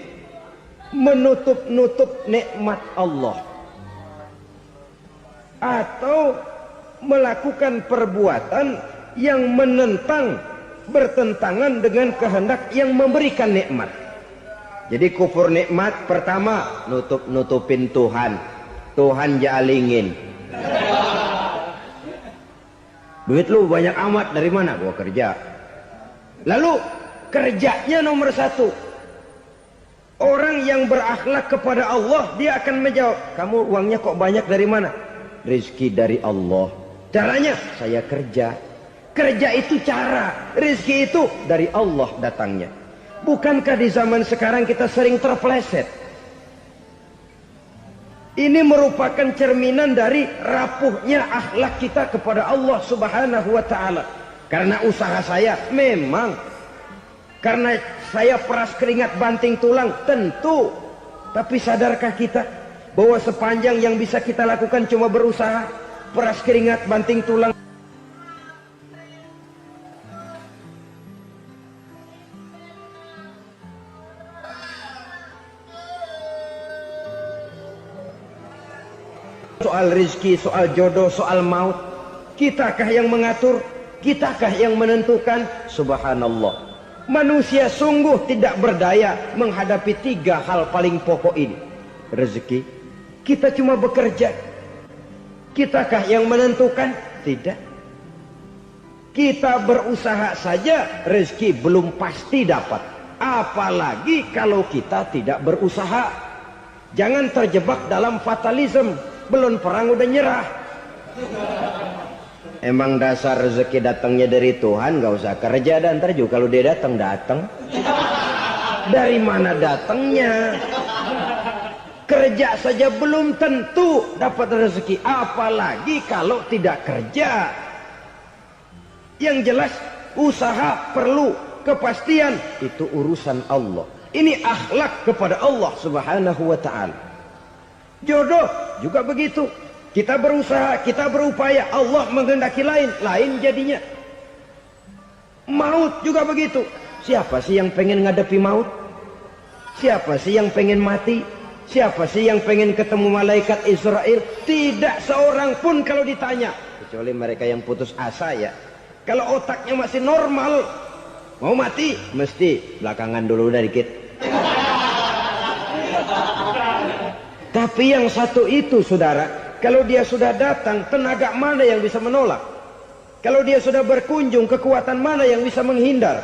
Menutup-nutup nikmat Allah atau melakukan perbuatan yang menentang, bertentangan dengan kehendak yang memberikan nikmat. Jadi kufur nikmat pertama, nutup-nutupin Tuhan. Tuhan jalingin. Duit lu banyak amat, dari mana? Gua kerja. Lalu kerjanya nomor satu. Orang yang berakhlak kepada Allah, dia akan menjawab, kamu uangnya kok banyak, dari mana? Rizki dari Allah. Caranya, saya kerja. Kerja itu cara, rizki itu dari Allah datangnya. Bukankah di zaman sekarang kita sering terpeleset? Ini merupakan cerminan dari rapuhnya akhlak kita kepada Allah Subhanahu wa ta'ala. Karena usaha saya memang, karena saya peras keringat banting tulang, tentu. Tapi sadarkah kita bahwa sepanjang yang bisa kita lakukan cuma berusaha, peras keringat banting tulang? Soal rizki, soal jodoh, soal maut, kitakah yang mengatur? Kitakah yang menentukan? Subhanallah. Manusia sungguh tidak berdaya menghadapi tiga hal paling pokok ini. Rezeki, kita cuma bekerja. Kitakah yang menentukan? Tidak. Kita berusaha saja, rezeki belum pasti dapat. Apalagi kalau kita tidak berusaha. Jangan terjebak dalam fatalisme. Belum perang udah nyerah. Emang dasar rezeki datangnya dari Tuhan, gak usah kerja, dan ntar juga kalau dia datang. Dari mana datangnya? Kerja saja belum tentu dapat rezeki, apalagi kalau tidak kerja. Yang jelas usaha perlu kepastian, itu urusan Allah. Ini akhlak kepada Allah Subhanahu wa ta'ala. Jodoh juga begitu. Kita berusaha, kita berupaya, Allah menghendaki lain, lain jadinya. Maut juga begitu. Siapa sih yang pengen ngadepi maut? Siapa sih yang pengen mati? Siapa sih yang pengen ketemu malaikat Israel? Tidak seorang pun kalau ditanya, kecuali mereka yang putus asa ya. Kalau otaknya masih normal, mau mati mesti belakangan dulu udah dikit. Tapi yang satu itu, saudara, kalau dia sudah datang, tenaga mana yang bisa menolak? Kalau dia sudah berkunjung, kekuatan mana yang bisa menghindar?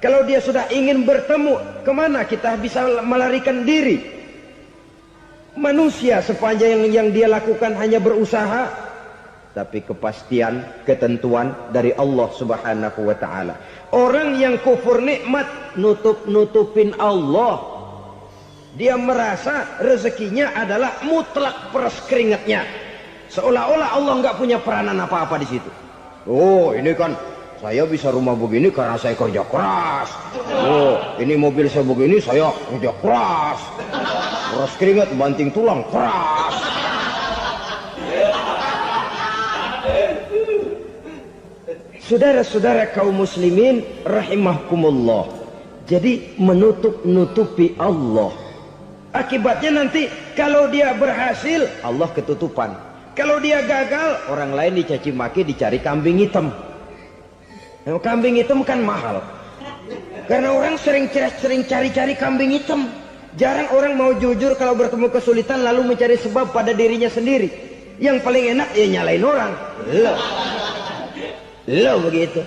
Kalau dia sudah ingin bertemu, kemana kita bisa melarikan diri? Manusia sepanjang yang dia lakukan hanya berusaha, tapi kepastian, ketentuan dari Allah Subhanahu wa ta'ala. Orang yang kufur nikmat, nutup-nutupin Allah. Dia merasa rezekinya adalah mutlak peras keringatnya, seolah-olah Allah nggak punya peranan apa-apa di situ. Oh, ini kan saya bisa rumah begini karena saya kerja keras. Oh, ini mobil saya begini saya kerja keras. Peras keringat banting tulang keras. Saudara-saudara kaum muslimin rahimakumullah. Jadi menutup-nutupi Allah. Akibatnya nanti kalau dia berhasil, Allah ketutupan. Kalau dia gagal, orang lain dicaci maki, dicari kambing hitam. Nah, kambing hitam kan mahal. Karena orang sering cari-cari kambing hitam. Jarang orang mau jujur kalau bertemu kesulitan lalu mencari sebab pada dirinya sendiri. Yang paling enak ya nyalain orang. Lo begitu.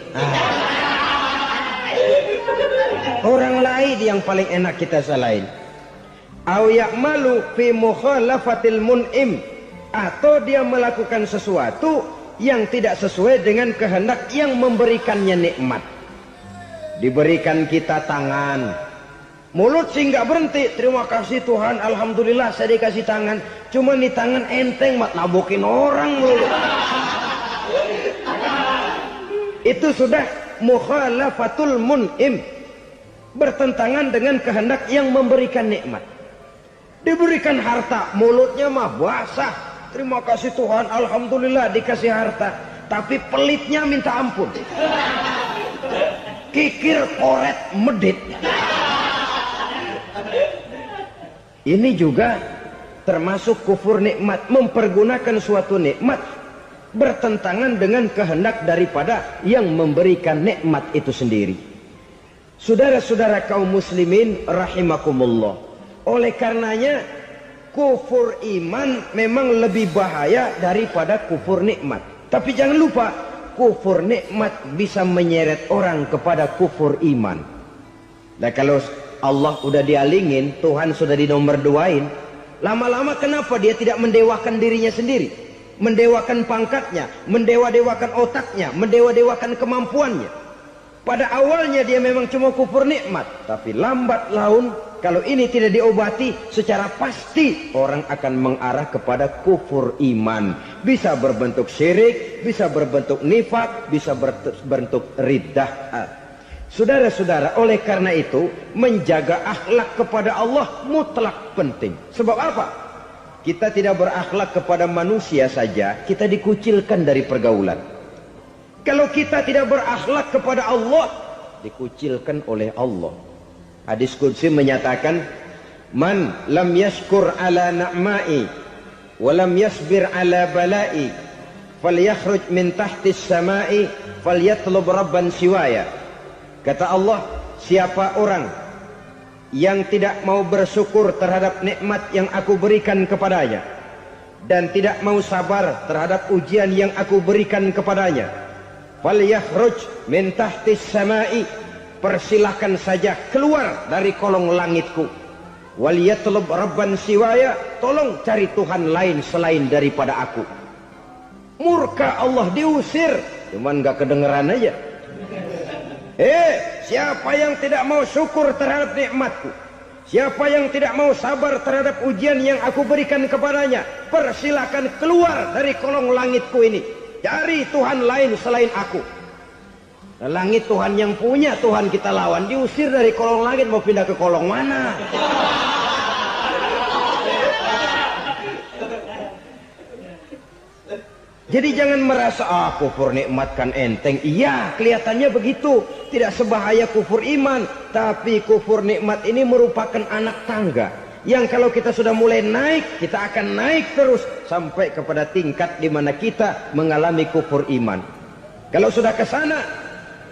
Orang lain yang paling enak kita salahin. Au ya'malu fi mukhalafatil mun'im, atau dia melakukan sesuatu yang tidak sesuai dengan kehendak yang memberikannya nikmat. Diberikan kita tangan, mulut sih nggak berhenti, terima kasih Tuhan, alhamdulillah saya dikasih tangan. Cuma nih tangan enteng mat nabokin orang mulu. Itu sudah mukhalafatul mun'im, bertentangan dengan kehendak yang memberikan nikmat. Diberikan harta, mulutnya mah basah, terima kasih Tuhan, alhamdulillah dikasih harta, tapi pelitnya minta ampun, kikir koret medit. Ini juga termasuk kufur nikmat, mempergunakan suatu nikmat bertentangan dengan kehendak daripada yang memberikan nikmat itu sendiri. Saudara-saudara kaum muslimin rahimakumullah. Oleh karenanya kufur iman memang lebih bahaya daripada kufur nikmat. Tapi jangan lupa, kufur nikmat bisa menyeret orang kepada kufur iman. Nah kalau Allah udah dialingin, Tuhan sudah dinomor duain, lama-lama kenapa dia tidak mendewakan dirinya sendiri? Mendewakan pangkatnya, mendewa-dewakan otaknya, mendewa-dewakan kemampuannya. Pada awalnya dia memang cuma kufur nikmat, tapi lambat laun kalau ini tidak diobati, secara pasti orang akan mengarah kepada kufur iman. Bisa berbentuk syirik, bisa berbentuk nifak, bisa berbentuk riddah. Saudara-saudara, oleh karena itu menjaga akhlak kepada Allah mutlak penting. Sebab apa? Kita tidak berakhlak kepada manusia saja, kita dikucilkan dari pergaulan. Kalau kita tidak berakhlak kepada Allah, dikucilkan oleh Allah. Hadis qudsi menyatakan, man lam yashkur ala na'mai wa lam yasbir ala balai falyakhruj min tahtis samai falyatlub rabban siwaya. Kata Allah, siapa orang yang tidak mau bersyukur terhadap nikmat yang aku berikan kepadanya dan tidak mau sabar terhadap ujian yang aku berikan kepadanya, falyakhruj min tahtis samai, persilahkan saja keluar dari kolong langitku. Waliyatlub rabban siwaya, tolong cari Tuhan lain selain daripada aku. Murka Allah, diusir, cuman gak kedengeran aja. Siapa yang tidak mau syukur terhadap nikmatku, siapa yang tidak mau sabar terhadap ujian yang aku berikan kepadanya, persilahkan keluar dari kolong langitku ini, cari Tuhan lain selain aku. Langit Tuhan yang punya, Tuhan kita lawan, diusir dari kolong langit, mau pindah ke kolong mana? Jadi jangan merasa kufur nikmat kan enteng. Iya, kelihatannya begitu, tidak sebahaya kufur iman. Tapi kufur nikmat ini merupakan anak tangga yang kalau kita sudah mulai naik, kita akan naik terus sampai kepada tingkat di mana kita mengalami kufur iman. Kalau sudah ke sana,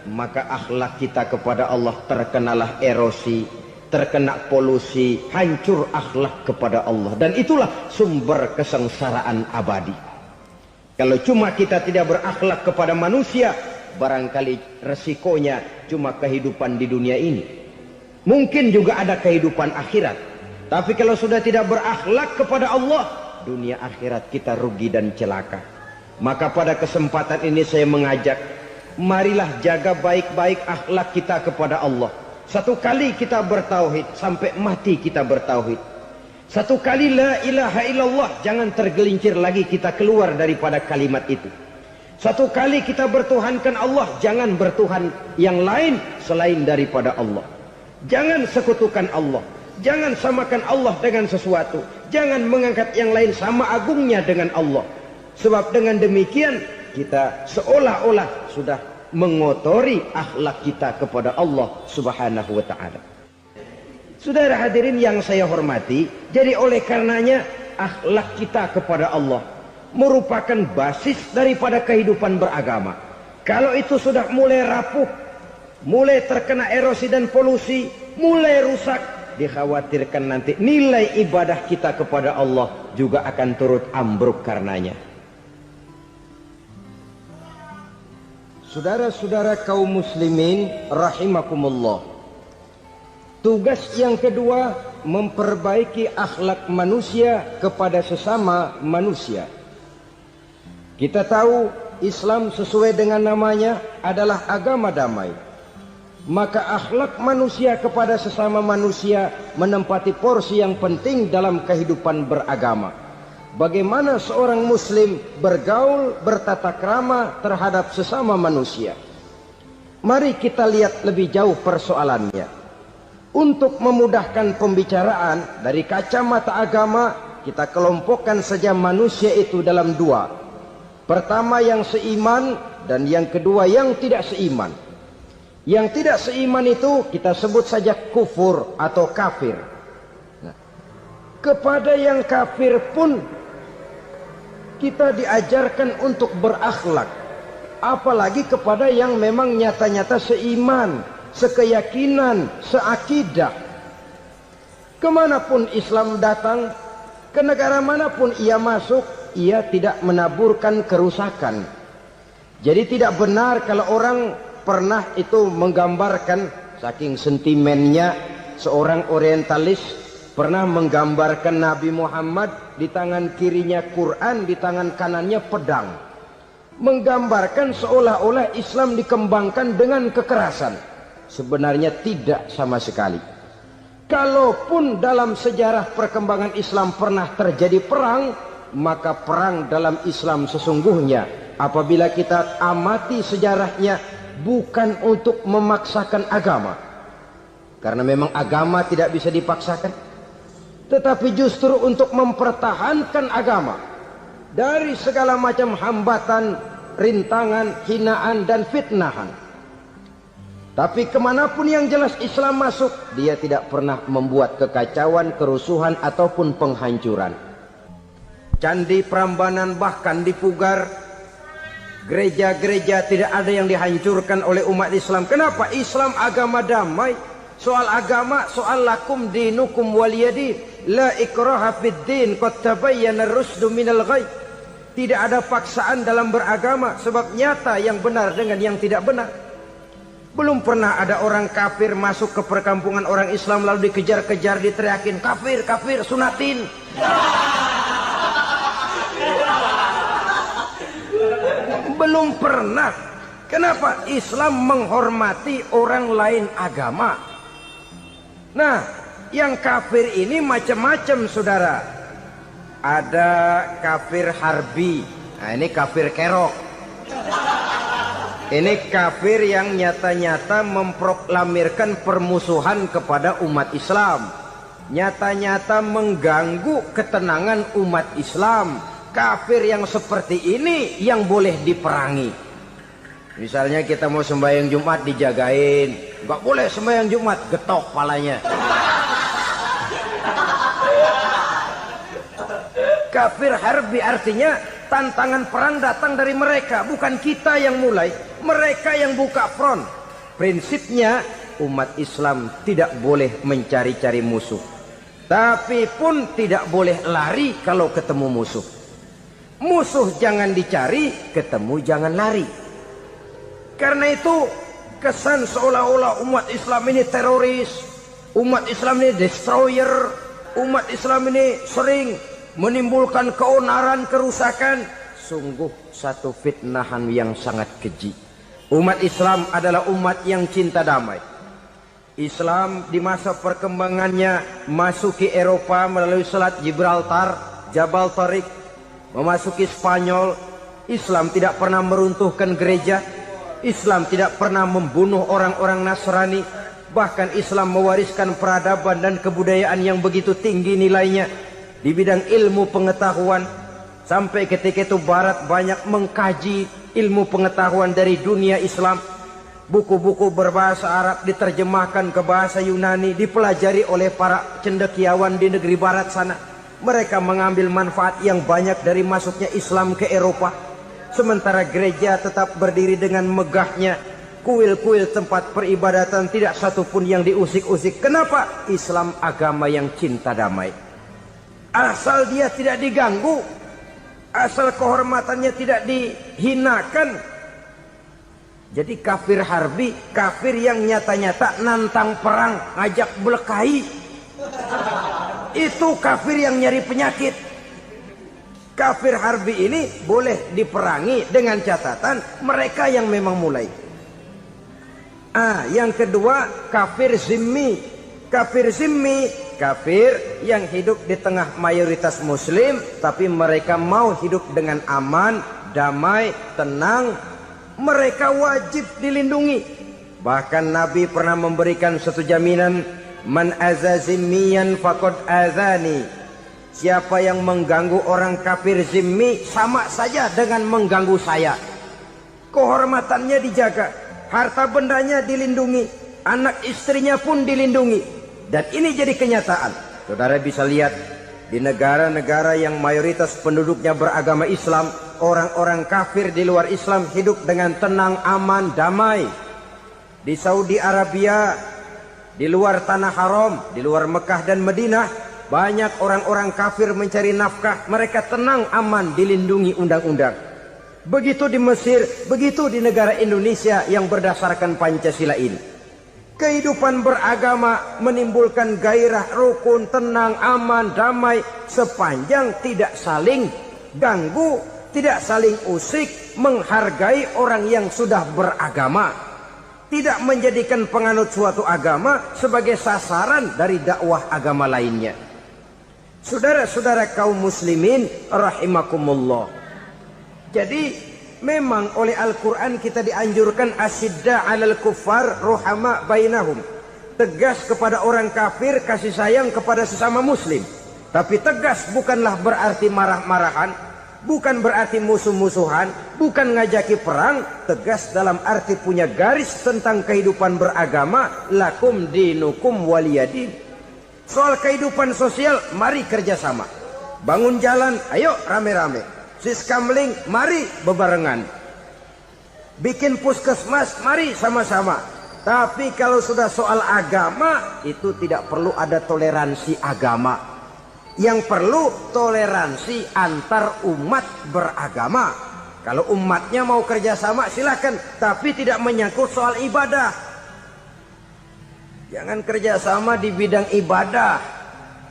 maka akhlak kita kepada Allah terkenalah erosi, terkena polusi, hancur akhlak kepada Allah, dan itulah sumber kesengsaraan abadi. Kalau cuma kita tidak berakhlak kepada manusia, barangkali resikonya cuma kehidupan di dunia ini. Mungkin juga ada kehidupan akhirat, tapi kalau sudah tidak berakhlak kepada Allah, dunia akhirat kita rugi dan celaka. Maka pada kesempatan ini saya mengajak, marilah jaga baik-baik akhlak kita kepada Allah. Satu kali kita bertauhid, sampai mati kita bertauhid. Satu kali la ilaha illallah, jangan tergelincir lagi kita keluar daripada kalimat itu. Satu kali kita bertuhankan Allah, jangan bertuhan yang lain selain daripada Allah. Jangan sekutukan Allah, jangan samakan Allah dengan sesuatu, jangan mengangkat yang lain sama agungnya dengan Allah. Sebab dengan demikian kita seolah-olah sudah mengotori akhlak kita kepada Allah Subhanahu wa taala. Saudara hadirin yang saya hormati, jadi oleh karenanya akhlak kita kepada Allah merupakan basis daripada kehidupan beragama. Kalau itu sudah mulai rapuh, mulai terkena erosi dan polusi, mulai rusak, dikhawatirkan nanti nilai ibadah kita kepada Allah juga akan turut ambruk karenanya. Saudara-saudara kaum muslimin rahimakumullah, tugas yang kedua memperbaiki akhlak manusia kepada sesama manusia. Kita tahu Islam sesuai dengan namanya adalah agama damai. Maka akhlak manusia kepada sesama manusia menempati porsi yang penting dalam kehidupan beragama. Bagaimana seorang muslim bergaul, bertata krama terhadap sesama manusia. Mari kita lihat lebih jauh persoalannya. Untuk memudahkan pembicaraan dari kacamata agama, kita kelompokkan saja manusia itu dalam dua. Pertama yang seiman dan yang kedua yang tidak seiman. Yang tidak seiman itu kita sebut saja kufur atau kafir. Nah, kepada yang kafir pun kita diajarkan untuk berakhlak. Apalagi kepada yang memang nyata-nyata seiman, sekeyakinan, seakidah. Kemanapun Islam datang, ke negara manapun ia masuk, ia tidak menaburkan kerusakan. Jadi tidak benar kalau orang pernah itu menggambarkan, saking sentimennya seorang orientalis pernah menggambarkan Nabi Muhammad di tangan kirinya Quran, di tangan kanannya pedang. Menggambarkan seolah-olah Islam dikembangkan dengan kekerasan. Sebenarnya tidak sama sekali. Kalaupun dalam sejarah perkembangan Islam pernah terjadi perang, maka perang dalam Islam sesungguhnya apabila kita amati sejarahnya bukan untuk memaksakan agama, karena memang agama tidak bisa dipaksakan, tetapi justru untuk mempertahankan agama dari segala macam hambatan, rintangan, hinaan dan fitnahan. Tapi kemanapun yang jelas Islam masuk, dia tidak pernah membuat kekacauan, kerusuhan ataupun penghancuran. Candi Prambanan bahkan dipugar, gereja-gereja tidak ada yang dihancurkan oleh umat Islam. Kenapa? Islam agama damai. Soal agama, soal lakum dinukum waliyadin, la ikraha fid din, qad tabayyana ar-rusdu minal ghayy. Tidak ada paksaan dalam beragama, sebab nyata yang benar dengan yang tidak benar. Belum pernah ada orang kafir masuk ke perkampungan orang Islam lalu dikejar-kejar, diteriakin kafir, kafir, sunatin. Belum pernah. Kenapa? Islam menghormati orang lain agama. Nah, yang kafir ini macam-macam, saudara. Ada kafir harbi. Nah, ini kafir kerok. Ini kafir yang nyata-nyata memproklamirkan permusuhan kepada umat Islam. Nyata-nyata mengganggu ketenangan umat Islam. Kafir yang seperti ini yang boleh diperangi. Misalnya kita mau sembahyang Jumat dijagain, nggak boleh sembahyang Jumat, getok palanya. Kafir harbi artinya tantangan perang datang dari mereka, bukan kita yang mulai, mereka yang buka front. Prinsipnya umat Islam tidak boleh mencari-cari musuh, tapi pun tidak boleh lari kalau ketemu musuh. Musuh jangan dicari, ketemu jangan lari. Karena itu kesan seolah-olah umat Islam ini teroris, umat Islam ini destroyer, umat Islam ini sering menimbulkan keonaran, kerusakan. Sungguh satu fitnahan yang sangat keji. Umat Islam adalah umat yang cinta damai. Islam di masa perkembangannya masuki Eropa melalui Selat Gibraltar, Jabal Tariq, memasuki Spanyol. Islam tidak pernah meruntuhkan gereja. Islam tidak pernah membunuh orang-orang Nasrani. Bahkan Islam mewariskan peradaban dan kebudayaan yang begitu tinggi nilainya di bidang ilmu pengetahuan. Sampai ketika itu Barat banyak mengkaji, ilmu pengetahuan dari dunia Islam. Buku-buku berbahasa Arab diterjemahkan ke bahasa Yunani, dipelajari oleh para cendekiawan di negeri barat sana. Mereka mengambil manfaat yang banyak dari masuknya Islam ke Eropa. Sementara gereja tetap berdiri dengan megahnya. Kuil-kuil tempat peribadatan tidak satupun yang diusik-usik. Kenapa? Islam agama yang cinta damai. Asal dia tidak diganggu, asal kehormatannya tidak dihinakan. Jadi kafir harbi, kafir yang nyata-nyata nantang perang, ngajak berkelahi. Itu kafir yang nyari penyakit. Kafir harbi ini boleh diperangi dengan catatan mereka yang memang mulai. Yang kedua, kafir zimmi. Kafir zimmi, kafir yang hidup di tengah mayoritas muslim, tapi mereka mau hidup dengan aman, damai, tenang. Mereka wajib dilindungi. Bahkan Nabi pernah memberikan satu jaminan, man aza zimmiyan faqad azani. Siapa yang mengganggu orang kafir zimmi sama saja dengan mengganggu saya. Kehormatannya dijaga, harta bendanya dilindungi, anak istrinya pun dilindungi. Dan ini jadi kenyataan. Saudara bisa lihat di negara-negara yang mayoritas penduduknya beragama Islam, orang-orang kafir di luar Islam hidup dengan tenang, aman, damai. Di Saudi Arabia, di luar tanah haram, di luar Mekah dan Madinah, banyak orang-orang kafir mencari nafkah. Mereka tenang, aman, dilindungi undang-undang. Begitu di Mesir, begitu di negara Indonesia yang berdasarkan Pancasila ini. Kehidupan beragama menimbulkan gairah, rukun, tenang, aman, damai, sepanjang tidak saling ganggu, tidak saling usik, menghargai orang yang sudah beragama, tidak menjadikan penganut suatu agama sebagai sasaran dari dakwah agama lainnya. Saudara-saudara kaum muslimin rahimakumullah. Jadi memang oleh Al-Quran kita dianjurkan asyidda 'alal kuffar ruhama bainahum. Tegas kepada orang kafir, kasih sayang kepada sesama muslim. Tapi tegas bukanlah berarti marah-marahan, bukan berarti musuh-musuhan, bukan ngajaki perang. Tegas dalam arti punya garis tentang kehidupan beragama, lakum dinukum waliyadin. Soal kehidupan sosial, mari kerjasama. Bangun jalan, ayo rame-rame. Siskamling, mari bebarengan. Bikin puskesmas, mari sama-sama. Tapi kalau sudah soal agama, itu tidak perlu ada toleransi agama. Yang perlu toleransi antar umat beragama. Kalau umatnya mau kerjasama silakan, tapi tidak menyangkut soal ibadah. Jangan kerjasama di bidang ibadah.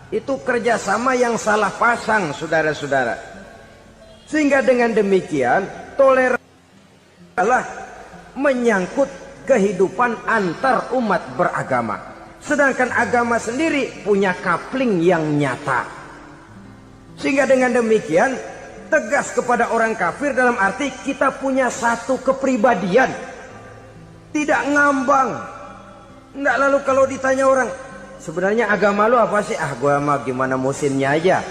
Itu kerjasama yang salah pasang, saudara-saudara. Sehingga dengan demikian toleransi adalah menyangkut kehidupan antar umat beragama. Sedangkan agama sendiri punya kapling yang nyata. Sehingga dengan demikian tegas kepada orang kafir dalam arti kita punya satu kepribadian. Tidak ngambang. Enggak, lalu kalau ditanya orang, sebenarnya agama lu apa sih? Gua mah gimana musimnya aja.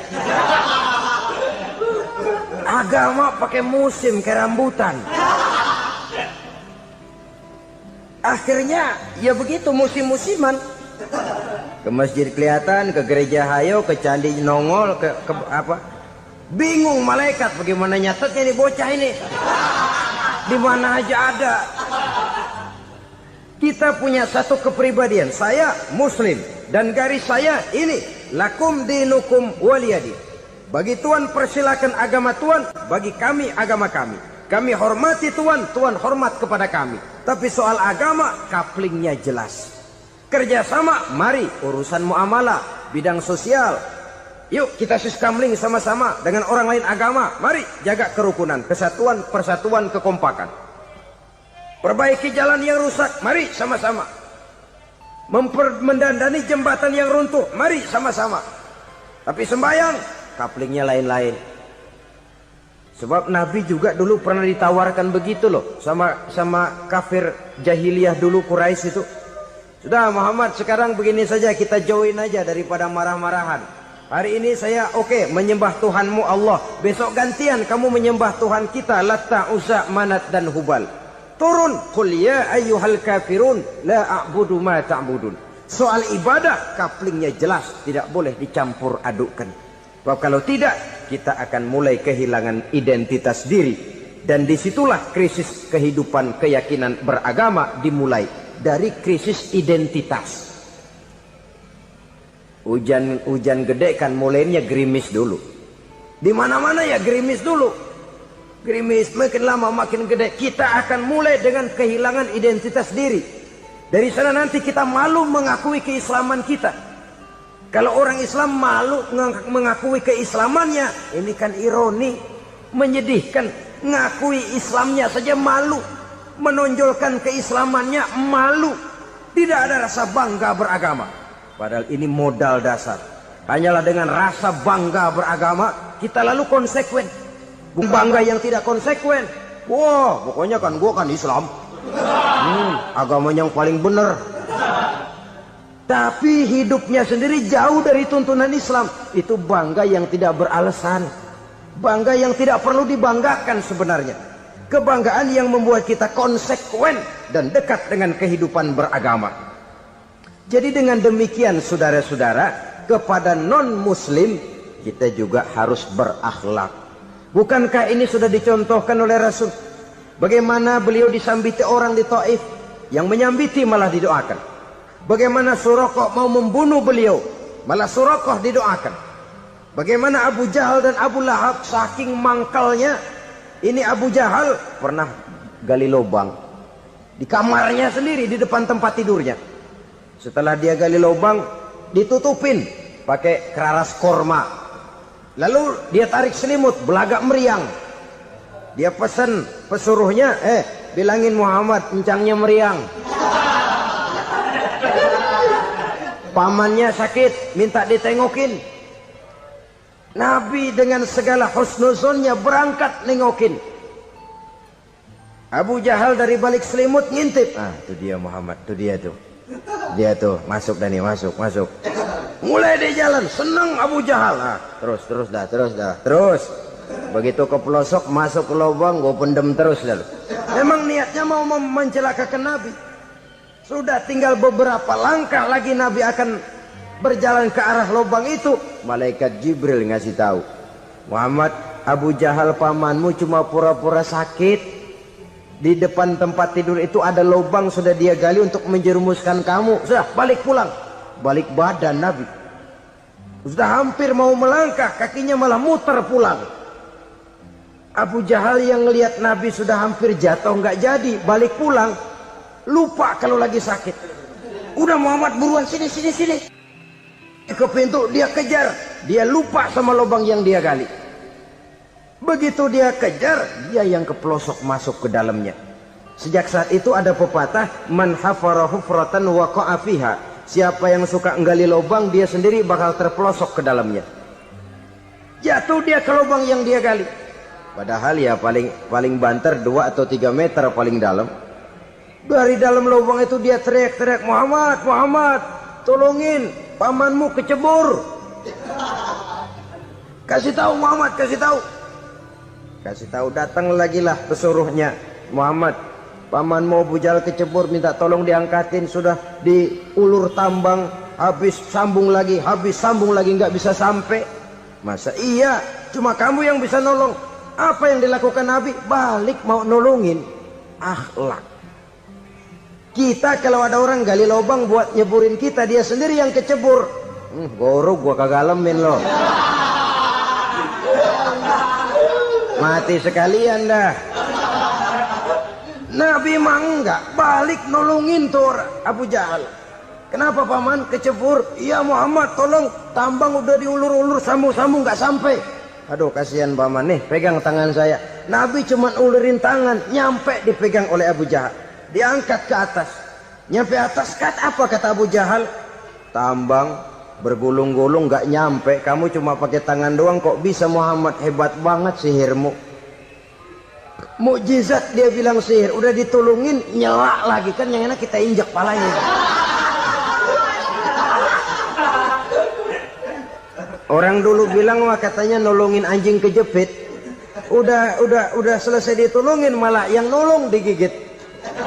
Agama pakai musim kayak rambutan. Akhirnya ya begitu, musim-musiman. Ke masjid kelihatan, ke gereja hayo, ke candi nongol, ke apa? Bingung malaikat bagaimana nyatetnya nih bocah ini. Di mana aja ada. Kita punya satu kepribadian. Saya muslim dan garis saya ini, lakum dinukum waliyadin. Bagi Tuhan persilakan agama Tuhan, bagi kami agama kami. Kami hormati Tuhan, Tuhan hormat kepada kami. Tapi soal agama, kaplingnya jelas. Kerjasama, mari urusan muamalah, bidang sosial. Yuk kita siskamling sama-sama dengan orang lain agama. Mari jaga kerukunan, kesatuan, persatuan, kekompakan. Perbaiki jalan yang rusak, mari sama-sama. Mendandani jembatan yang runtuh, mari sama-sama. Tapi sembahyang, kaplingnya lain-lain. Sebab Nabi juga dulu pernah ditawarkan begitu loh sama kafir jahiliyah dulu, Quraisy itu. Sudah Muhammad, sekarang begini saja, kita join aja daripada marah-marahan. Hari ini saya menyembah Tuhanmu Allah. Besok gantian kamu menyembah Tuhan kita Latta, Uzza, Manat dan Hubal. Turun, qul ya ayyuhal kafirun la a'budu ma ta'budun. Soal ibadah kaplingnya jelas, tidak boleh dicampur adukkan. Sebab kalau tidak, kita akan mulai kehilangan identitas diri. Dan disitulah krisis kehidupan keyakinan beragama dimulai. Dari krisis identitas. Hujan gede kan mulainya gerimis dulu. Di mana-mana ya gerimis dulu. Gerimis makin lama makin gede. Kita akan mulai dengan kehilangan identitas diri. Dari sana nanti kita malu mengakui keislaman kita. Kalau orang Islam malu mengakui keislamannya, ini kan ironi, menyedihkan. Ngakui Islamnya saja malu, menonjolkan keislamannya malu. Tidak ada rasa bangga beragama. Padahal ini modal dasar. Hanyalah dengan rasa bangga beragama kita lalu konsekuen. Bangga yang tidak konsekuen. Wah, pokoknya kan gua kan Islam. Agama yang paling benar. Tapi hidupnya sendiri jauh dari tuntunan Islam. Itu bangga yang tidak beralasan. Bangga yang tidak perlu dibanggakan sebenarnya. Kebanggaan yang membuat kita konsekuen dan dekat dengan kehidupan beragama. Jadi dengan demikian saudara-saudara, kepada non-muslim kita juga harus berakhlak. Bukankah ini sudah dicontohkan oleh Rasul? Bagaimana beliau disambiti orang di Taif, yang menyambiti malah didoakan. Bagaimana Suraqah mau membunuh beliau, malah Suraqah didoakan. Bagaimana Abu Jahal dan Abu Lahab saking mangkalnya. Ini Abu Jahal pernah gali lubang di kamarnya sendiri, di depan tempat tidurnya. Setelah dia gali lubang, ditutupin pakai keraras korma. Lalu dia tarik selimut, belagak meriang. Dia pesan pesuruhnya, bilangin Muhammad encangnya meriang. Pamannya sakit, minta ditengokin. Nabi dengan segala husnuzonnya berangkat nengokin. Abu Jahal dari balik selimut ngintip. Itu dia Muhammad, itu dia tuh. Dia tuh masuk Dani, masuk. Mulai dia jalan, senang Abu Jahal. Terus. Begitu ke pelosok, masuk ke lubang, gue pendem terus lalu. Memang niatnya mau mencelakakan Nabi. Sudah tinggal beberapa langkah lagi Nabi akan berjalan ke arah lubang itu. Malaikat Jibril ngasih tahu, Muhammad, Abu Jahal pamanmu cuma pura-pura sakit. Di depan tempat tidur itu ada lubang sudah dia gali untuk menjerumuskan kamu. Sudah balik pulang. Balik badan Nabi. Sudah hampir mau melangkah, kakinya malah muter pulang. Abu Jahal yang ngelihat Nabi sudah hampir jatuh nggak jadi, balik pulang. Lupa kalau lagi sakit. Udah Muhammad buruan sini. Ke pintu dia kejar. Dia lupa sama lubang yang dia gali. Begitu dia kejar, dia yang ke pelosok masuk ke dalamnya. Sejak saat itu ada pepatah, man hafara hufratan waqa'a fiha. Siapa yang suka nggali lubang, dia sendiri bakal terpelosok ke dalamnya. Jatuh dia ke lubang yang dia gali. Padahal ya paling banter 2 atau 3 meter paling dalam. Dari dalam lubang itu dia teriak-teriak, Muhammad, tolongin, pamanmu kecebur. Kasih tahu Muhammad, kasih tahu, datang lagi lah pesuruhnya. Muhammad, pamanmu Abu Jahal kecebur, minta tolong diangkatin. Sudah diulur tambang, habis sambung lagi, nggak bisa sampai. Masa iya, cuma kamu yang bisa nolong. Apa yang dilakukan Nabi? Balik mau nolongin. Akhlak. Kita kalau ada orang gali lubang buat nyeburin kita, dia sendiri yang kecebur. Gorok gua kagak lemin loh. Mati sekalian dah. Nabi mah enggak, balik nolongin tuh Abu Jahal. Kenapa paman kecebur? Iya Muhammad, tolong, tambang udah diulur-ulur, sambung-sambung nggak sampai. Aduh kasihan paman, nih pegang tangan saya. Nabi cuma ulurin tangan, nyampe dipegang oleh Abu Jahal. Diangkat ke atas. Nyampe atas, apa kata Abu Jahal? Tambang bergulung-gulung nggak nyampe, kamu cuma pakai tangan doang kok bisa Muhammad, hebat banget sihirmu. Mukjizat dia bilang sihir, udah ditolongin nyelak lagi, kan yang enak kita injak palanya. Orang dulu bilang wah katanya nolongin anjing kejepit. Udah selesai ditolongin malah yang nolong digigit.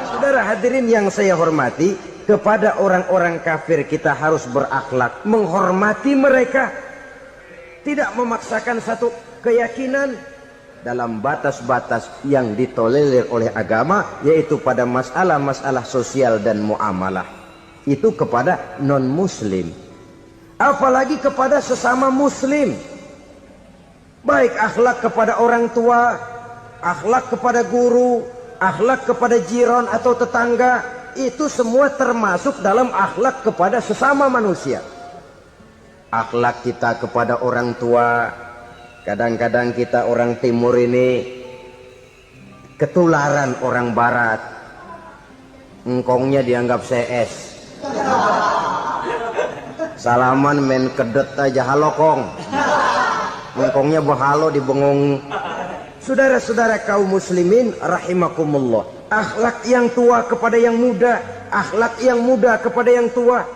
Saudara hadirin yang saya hormati, kepada orang-orang kafir kita harus berakhlak, menghormati mereka, tidak memaksakan satu keyakinan dalam batas-batas yang ditolerir oleh agama, yaitu pada masalah-masalah sosial dan muamalah. Itu kepada non-muslim, apalagi kepada sesama muslim. Baik akhlak kepada orang tua, akhlak kepada guru, akhlak kepada jiran atau tetangga, itu semua termasuk dalam akhlak kepada sesama manusia. Akhlak kita kepada orang tua, kadang-kadang kita orang timur ini ketularan orang barat. Engkongnya dianggap CS. Salaman main kedet aja, halo kong. Engkongnya bahalo dibengong. Saudara-saudara kaum muslimin rahimakumullah, akhlak yang tua kepada yang muda, akhlak yang muda kepada yang tua,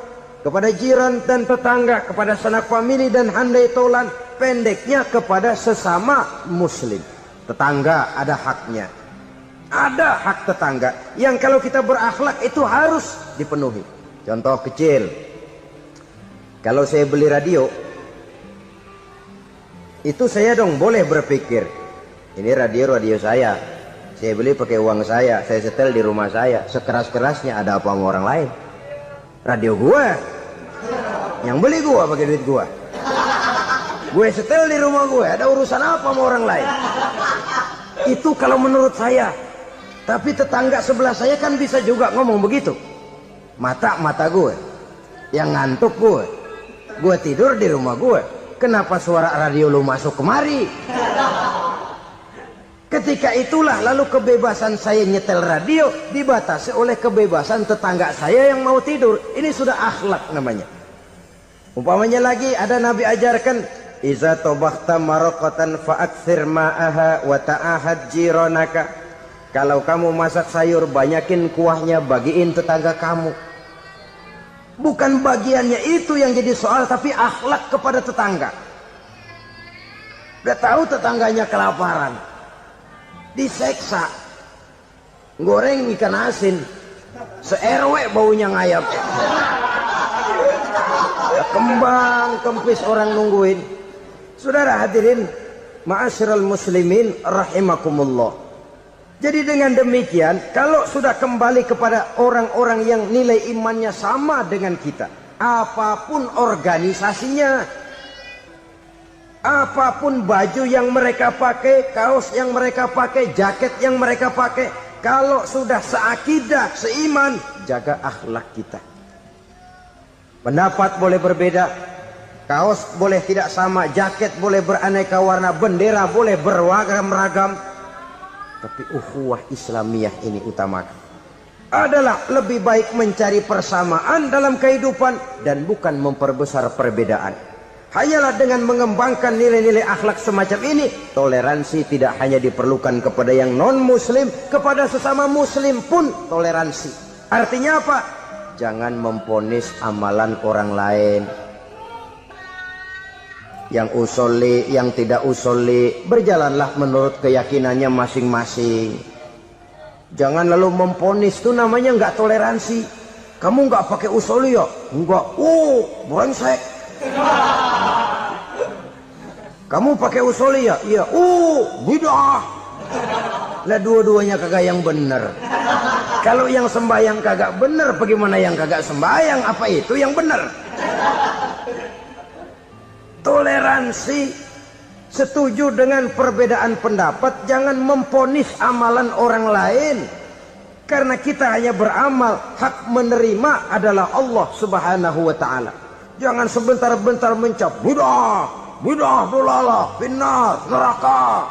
kepada jiran dan tetangga, kepada sanak famili dan handai tolan, pendeknya kepada sesama muslim. Tetangga ada haknya, ada hak tetangga yang kalau kita berakhlak itu harus dipenuhi. Contoh kecil, kalau saya beli radio, itu saya dong boleh berpikir, ini radio saya beli pakai uang saya setel di rumah saya, sekeras-kerasnya ada apa sama orang lain? Radio gua, yang beli gua pakai duit gua, gue setel di rumah gue, ada urusan apa sama orang lain? Itu kalau menurut saya. Tapi tetangga sebelah saya kan bisa juga ngomong begitu. Mata gue, yang ngantuk gue tidur di rumah gue. Kenapa suara radio lu masuk kemari? Ketika itulah lalu kebebasan saya nyetel radio dibatasi oleh kebebasan tetangga saya yang mau tidur. Ini sudah akhlak namanya. Umpamanya lagi ada Nabi ajarkan, iza tobakhta maraqatan fa'akthir ma'aha wa ta'ahad jiranaka. Kalau kamu masak sayur, banyakin kuahnya, bagiin tetangga kamu. Bukan bagiannya itu yang jadi soal, tapi akhlak kepada tetangga. Udah tahu tetangganya kelaparan, diseksa, goreng ikan asin, se-RW baunya ngayap, kembang kempis orang nungguin. Saudara hadirin ma'asyiral muslimin rahimakumullah. Jadi dengan demikian, kalau sudah kembali kepada orang-orang yang nilai imannya sama dengan kita, apapun organisasinya, apapun baju yang mereka pakai, kaos yang mereka pakai, jaket yang mereka pakai, kalau sudah seakidah, seiman, jaga akhlak kita. Pendapat boleh berbeda, kaos boleh tidak sama, jaket boleh beraneka warna, bendera boleh beragam-ragam, tapi ukhuwah Islamiyah ini utamakan. Adalah lebih baik mencari persamaan dalam kehidupan dan bukan memperbesar perbedaan. Hanyalah dengan mengembangkan nilai-nilai akhlak semacam ini, toleransi tidak hanya diperlukan kepada yang non-muslim, kepada sesama muslim pun toleransi. Artinya apa? Jangan memponis amalan orang lain. Yang usoli, yang tidak usoli, berjalanlah menurut keyakinannya masing-masing. Jangan lalu memponis, itu namanya nggak toleransi. Kamu nggak pakai usoli ya? Enggak. Brengsek. Kamu pakai usoli ya? Iya. Bidah. Lah dua-duanya kagak yang bener. Kalau yang sembahyang kagak bener, bagaimana yang kagak sembahyang? Apa itu yang bener? Toleransi, setuju dengan perbedaan pendapat, jangan memponis amalan orang lain. Karena kita hanya beramal, hak menerima adalah Allah Subhanahu wa ta'ala. Jangan sebentar-bentar mencap bidah dolalah, finnar, neraka.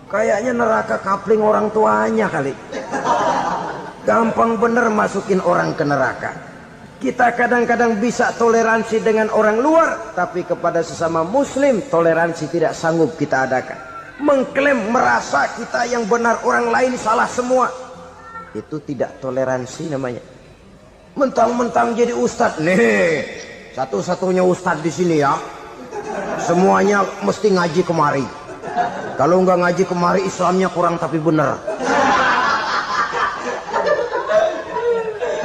Kayaknya neraka kapling orang tuanya kali. Gampang bener masukin orang ke neraka. Kita kadang-kadang bisa toleransi dengan orang luar, tapi kepada sesama muslim toleransi tidak sanggup kita adakan. Mengklaim merasa kita yang benar, orang lain salah semua, itu tidak toleransi namanya. Mentang-mentang jadi ustadz nih, satu-satunya ustadz di sini ya, Semuanya mesti ngaji kemari. Kalau nggak ngaji kemari Islamnya kurang tapi bener.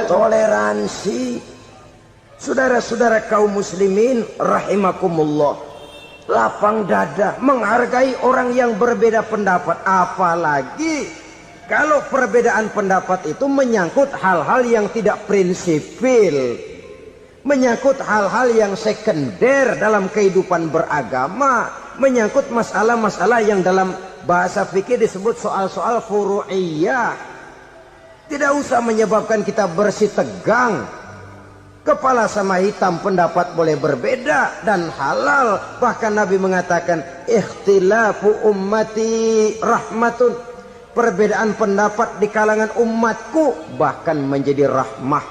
Toleransi. Saudara-saudara kaum muslimin rahimakumullah, lapang dada menghargai orang yang berbeda pendapat, apalagi kalau perbedaan pendapat itu menyangkut hal-hal yang tidak prinsipil, menyangkut hal-hal yang sekunder dalam kehidupan beragama, menyangkut masalah-masalah yang dalam bahasa fikih disebut soal-soal furu'iyah. Tidak usah menyebabkan kita bersih tegang. Kepala sama hitam pendapat boleh berbeda dan halal. Bahkan Nabi mengatakan ikhtilafu ummati rahmatun. Perbedaan pendapat di kalangan umatku bahkan menjadi rahmah,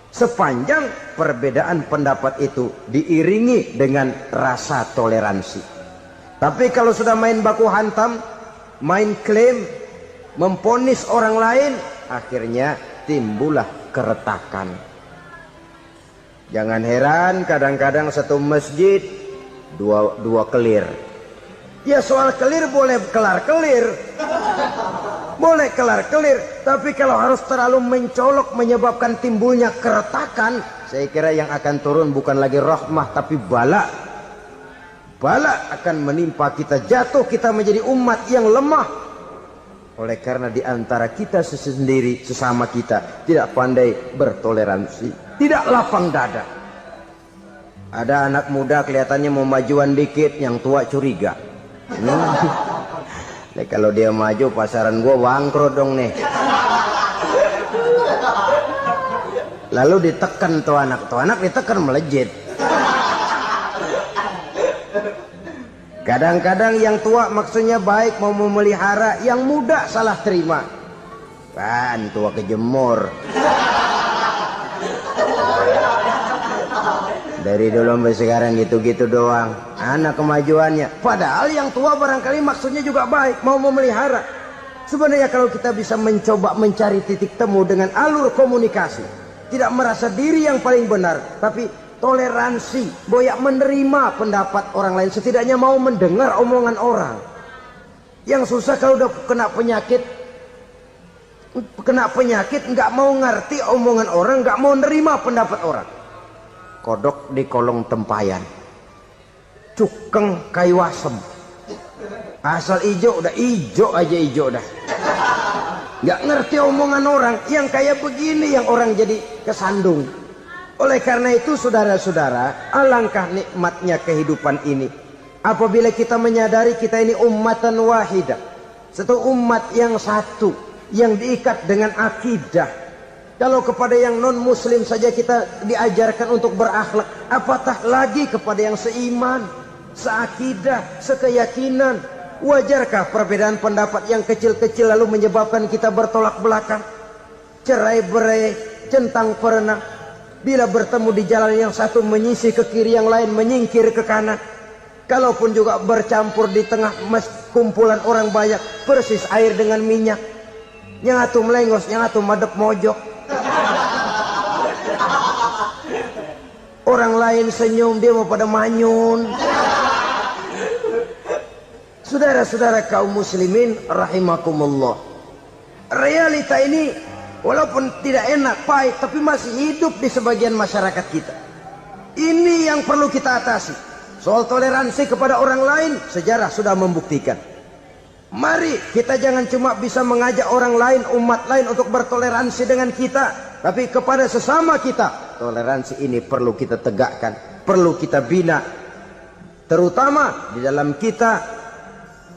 sepanjang perbedaan pendapat itu diiringi dengan rasa toleransi. Tapi kalau sudah main baku hantam, main klaim, memponis orang lain, akhirnya timbullah keretakan. Jangan heran kadang-kadang satu masjid dua kelir. Ya soal kelir boleh kelar-kelir, boleh kelar-kelir. Tapi kalau harus terlalu mencolok menyebabkan timbulnya keretakan, saya kira yang akan turun bukan lagi rahmah tapi bala. Bala akan menimpa kita, jatuh kita menjadi umat yang lemah. Oleh karena di antara kita sendiri, sesama kita tidak pandai bertoleransi, tidak lapang dada. Ada anak muda kelihatannya mau majuan dikit, yang tua curiga. Nih, kalau dia maju pasaran gua bangkrut dong nih. Lalu ditekan tuh anak ditekan melejit. Kadang-kadang yang tua maksudnya baik, mau memelihara, yang muda salah terima. Kan tua kejemur. Dari dulu sampai sekarang gitu-gitu doang. Anak kemajuannya. Padahal yang tua barangkali maksudnya juga baik, mau memelihara. Sebenarnya kalau kita bisa mencoba mencari titik temu dengan alur komunikasi, tidak merasa diri yang paling benar, tapi toleransi, boyak menerima pendapat orang lain, setidaknya mau mendengar omongan orang. Yang susah kalau udah kena penyakit nggak mau ngerti omongan orang, nggak mau nerima pendapat orang. Kodok di kolong tempayan, cukeng kayu asem, asal ijo udah ijo aja ijo dah. Nggak ngerti omongan orang, yang kayak begini yang orang jadi kesandung. Oleh karena itu saudara-saudara, alangkah nikmatnya kehidupan ini apabila kita menyadari kita ini ummatan wahidah, satu umat yang satu, yang diikat dengan akidah. Kalau kepada yang non muslim saja kita diajarkan untuk berakhlak, apatah lagi kepada yang seiman, seakidah, sekeyakinan. Wajarkah perbedaan pendapat yang kecil-kecil lalu menyebabkan kita bertolak belakang, cerai-berai, centang perenang? Bila bertemu di jalan yang satu menyisih ke kiri, yang lain menyingkir ke kanan. Kalaupun juga bercampur di tengah kumpulan orang banyak, persis air dengan minyak. Yang atu melengos, yang atu madep mojok. Orang lain senyum, dia mau pada manyun. Saudara-saudara kaum muslimin rahimakumullah, realita ini walaupun tidak enak, pahit, tapi masih hidup di sebagian masyarakat kita. Ini yang perlu kita atasi. Soal toleransi kepada orang lain, sejarah sudah membuktikan. Mari kita jangan cuma bisa mengajak orang lain, umat lain untuk bertoleransi dengan kita, tapi kepada sesama kita, toleransi ini perlu kita tegakkan, perlu kita bina. Terutama di dalam kita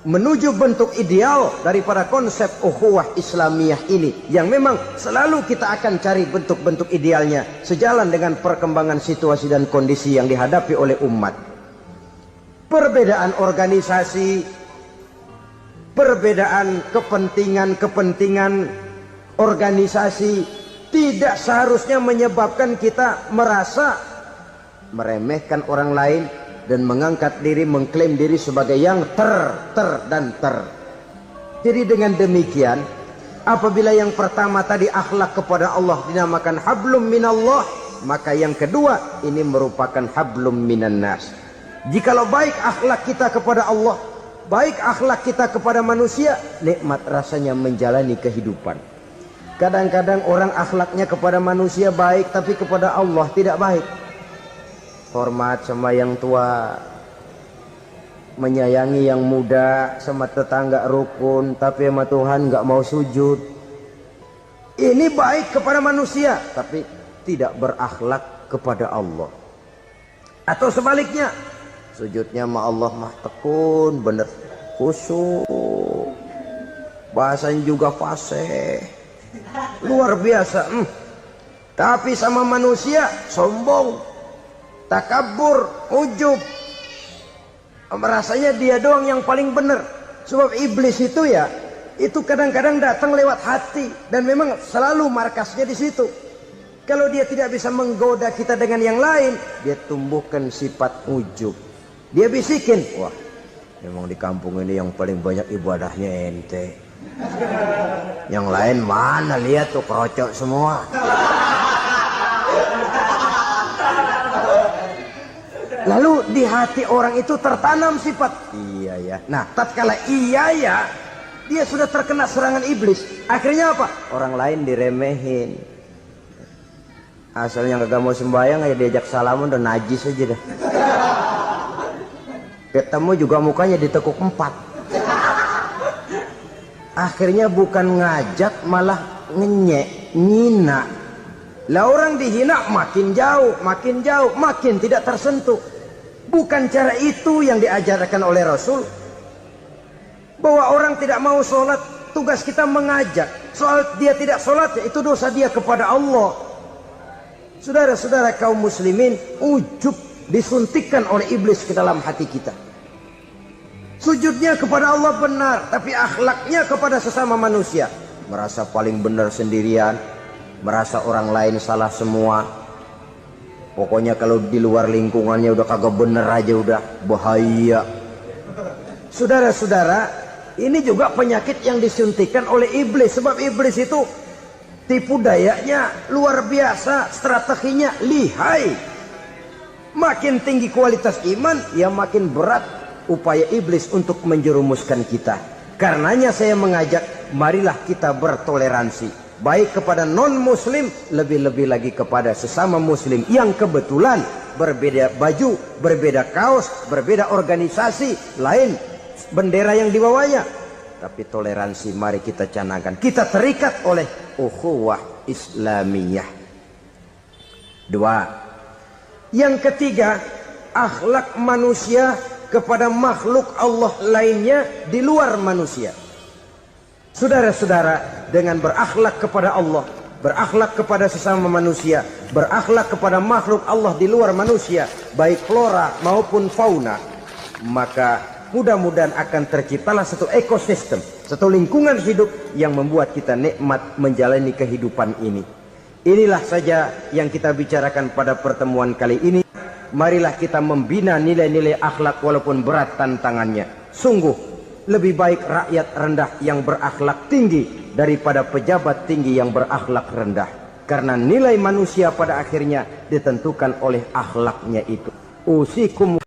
menuju bentuk ideal daripada konsep ukhuwah Islamiyah ini, yang memang selalu kita akan cari bentuk-bentuk idealnya sejalan dengan perkembangan situasi dan kondisi yang dihadapi oleh umat. Perbedaan organisasi, perbedaan kepentingan organisasi tidak seharusnya menyebabkan kita merasa meremehkan orang lain dan mengangkat diri, mengklaim diri sebagai yang ter. Jadi dengan demikian, apabila yang pertama tadi akhlak kepada Allah dinamakan hablum minallah, maka yang kedua ini merupakan hablum minan nas. Jikalau baik akhlak kita kepada Allah, baik akhlak kita kepada manusia, nikmat rasanya menjalani kehidupan. Kadang-kadang orang akhlaknya kepada manusia baik, tapi kepada Allah tidak baik. Hormat sama yang tua, menyayangi yang muda, sama tetangga rukun, tapi sama Tuhan nggak mau sujud. Ini baik kepada manusia, tapi tidak berakhlak kepada Allah. Atau sebaliknya, sujudnya sama Allah mah tekun, bener khusyuk, bahasanya juga fasih, luar biasa. Tapi sama manusia sombong, takabur, ujub, merasanya dia doang yang paling benar. Sebab iblis itu ya, itu kadang-kadang datang lewat hati, dan memang selalu markasnya di situ. Kalau dia tidak bisa menggoda kita dengan yang lain, dia tumbuhkan sifat ujub. Dia bisikin, wah memang di kampung ini yang paling banyak ibadahnya ente, yang lain mana, lihat tuh kerocok semua. Lalu di hati orang itu tertanam sifat iya ya. Nah, tatkala iya ya, dia sudah terkena serangan iblis. Akhirnya apa? Orang lain diremehin. Asalnya kagak mau sembahyang, ya diajak salaman udah najis aja dah. Ketemu juga mukanya ditekuk 4. Akhirnya bukan ngajak, malah ngenyek, ngina. Lah orang dihina makin jauh, makin tidak tersentuh. Bukan cara itu yang diajarkan oleh Rasul. Bahwa orang tidak mau sholat, tugas kita mengajak. Soal dia tidak sholat, ya itu dosa dia kepada Allah. Saudara-saudara kaum muslimin, ujub disuntikkan oleh iblis ke dalam hati kita. Sujudnya kepada Allah benar, tapi akhlaknya kepada sesama manusia, merasa paling benar sendirian, merasa orang lain salah semua. Pokoknya kalau di luar lingkungannya udah kagak bener aja udah bahaya. Saudara-saudara, ini juga penyakit yang disuntikkan oleh iblis. Sebab iblis itu tipu dayanya luar biasa, strateginya lihai. Makin tinggi kualitas iman, ya makin berat upaya iblis untuk menjerumuskan kita. Karenanya saya mengajak, marilah kita bertoleransi, baik kepada non muslim, lebih-lebih lagi kepada sesama muslim yang kebetulan berbeda baju, berbeda kaos, berbeda organisasi, lain bendera yang dibawanya. Tapi toleransi mari kita canangkan. Kita terikat oleh ukhuwah Islamiyah. 2. Yang ketiga, akhlak manusia kepada makhluk Allah lainnya di luar manusia. Saudara-saudara, dengan berakhlak kepada Allah, berakhlak kepada sesama manusia, berakhlak kepada makhluk Allah di luar manusia, baik flora maupun fauna, maka mudah-mudahan akan terciptalah satu ekosistem, satu lingkungan hidup yang membuat kita nikmat menjalani kehidupan ini. Inilah saja yang kita bicarakan pada pertemuan kali ini. Marilah kita membina nilai-nilai akhlak walaupun berat tantangannya. Sungguh lebih baik rakyat rendah yang berakhlak tinggi daripada pejabat tinggi yang berakhlak rendah. Karena nilai manusia pada akhirnya ditentukan oleh akhlaknya itu. Usikum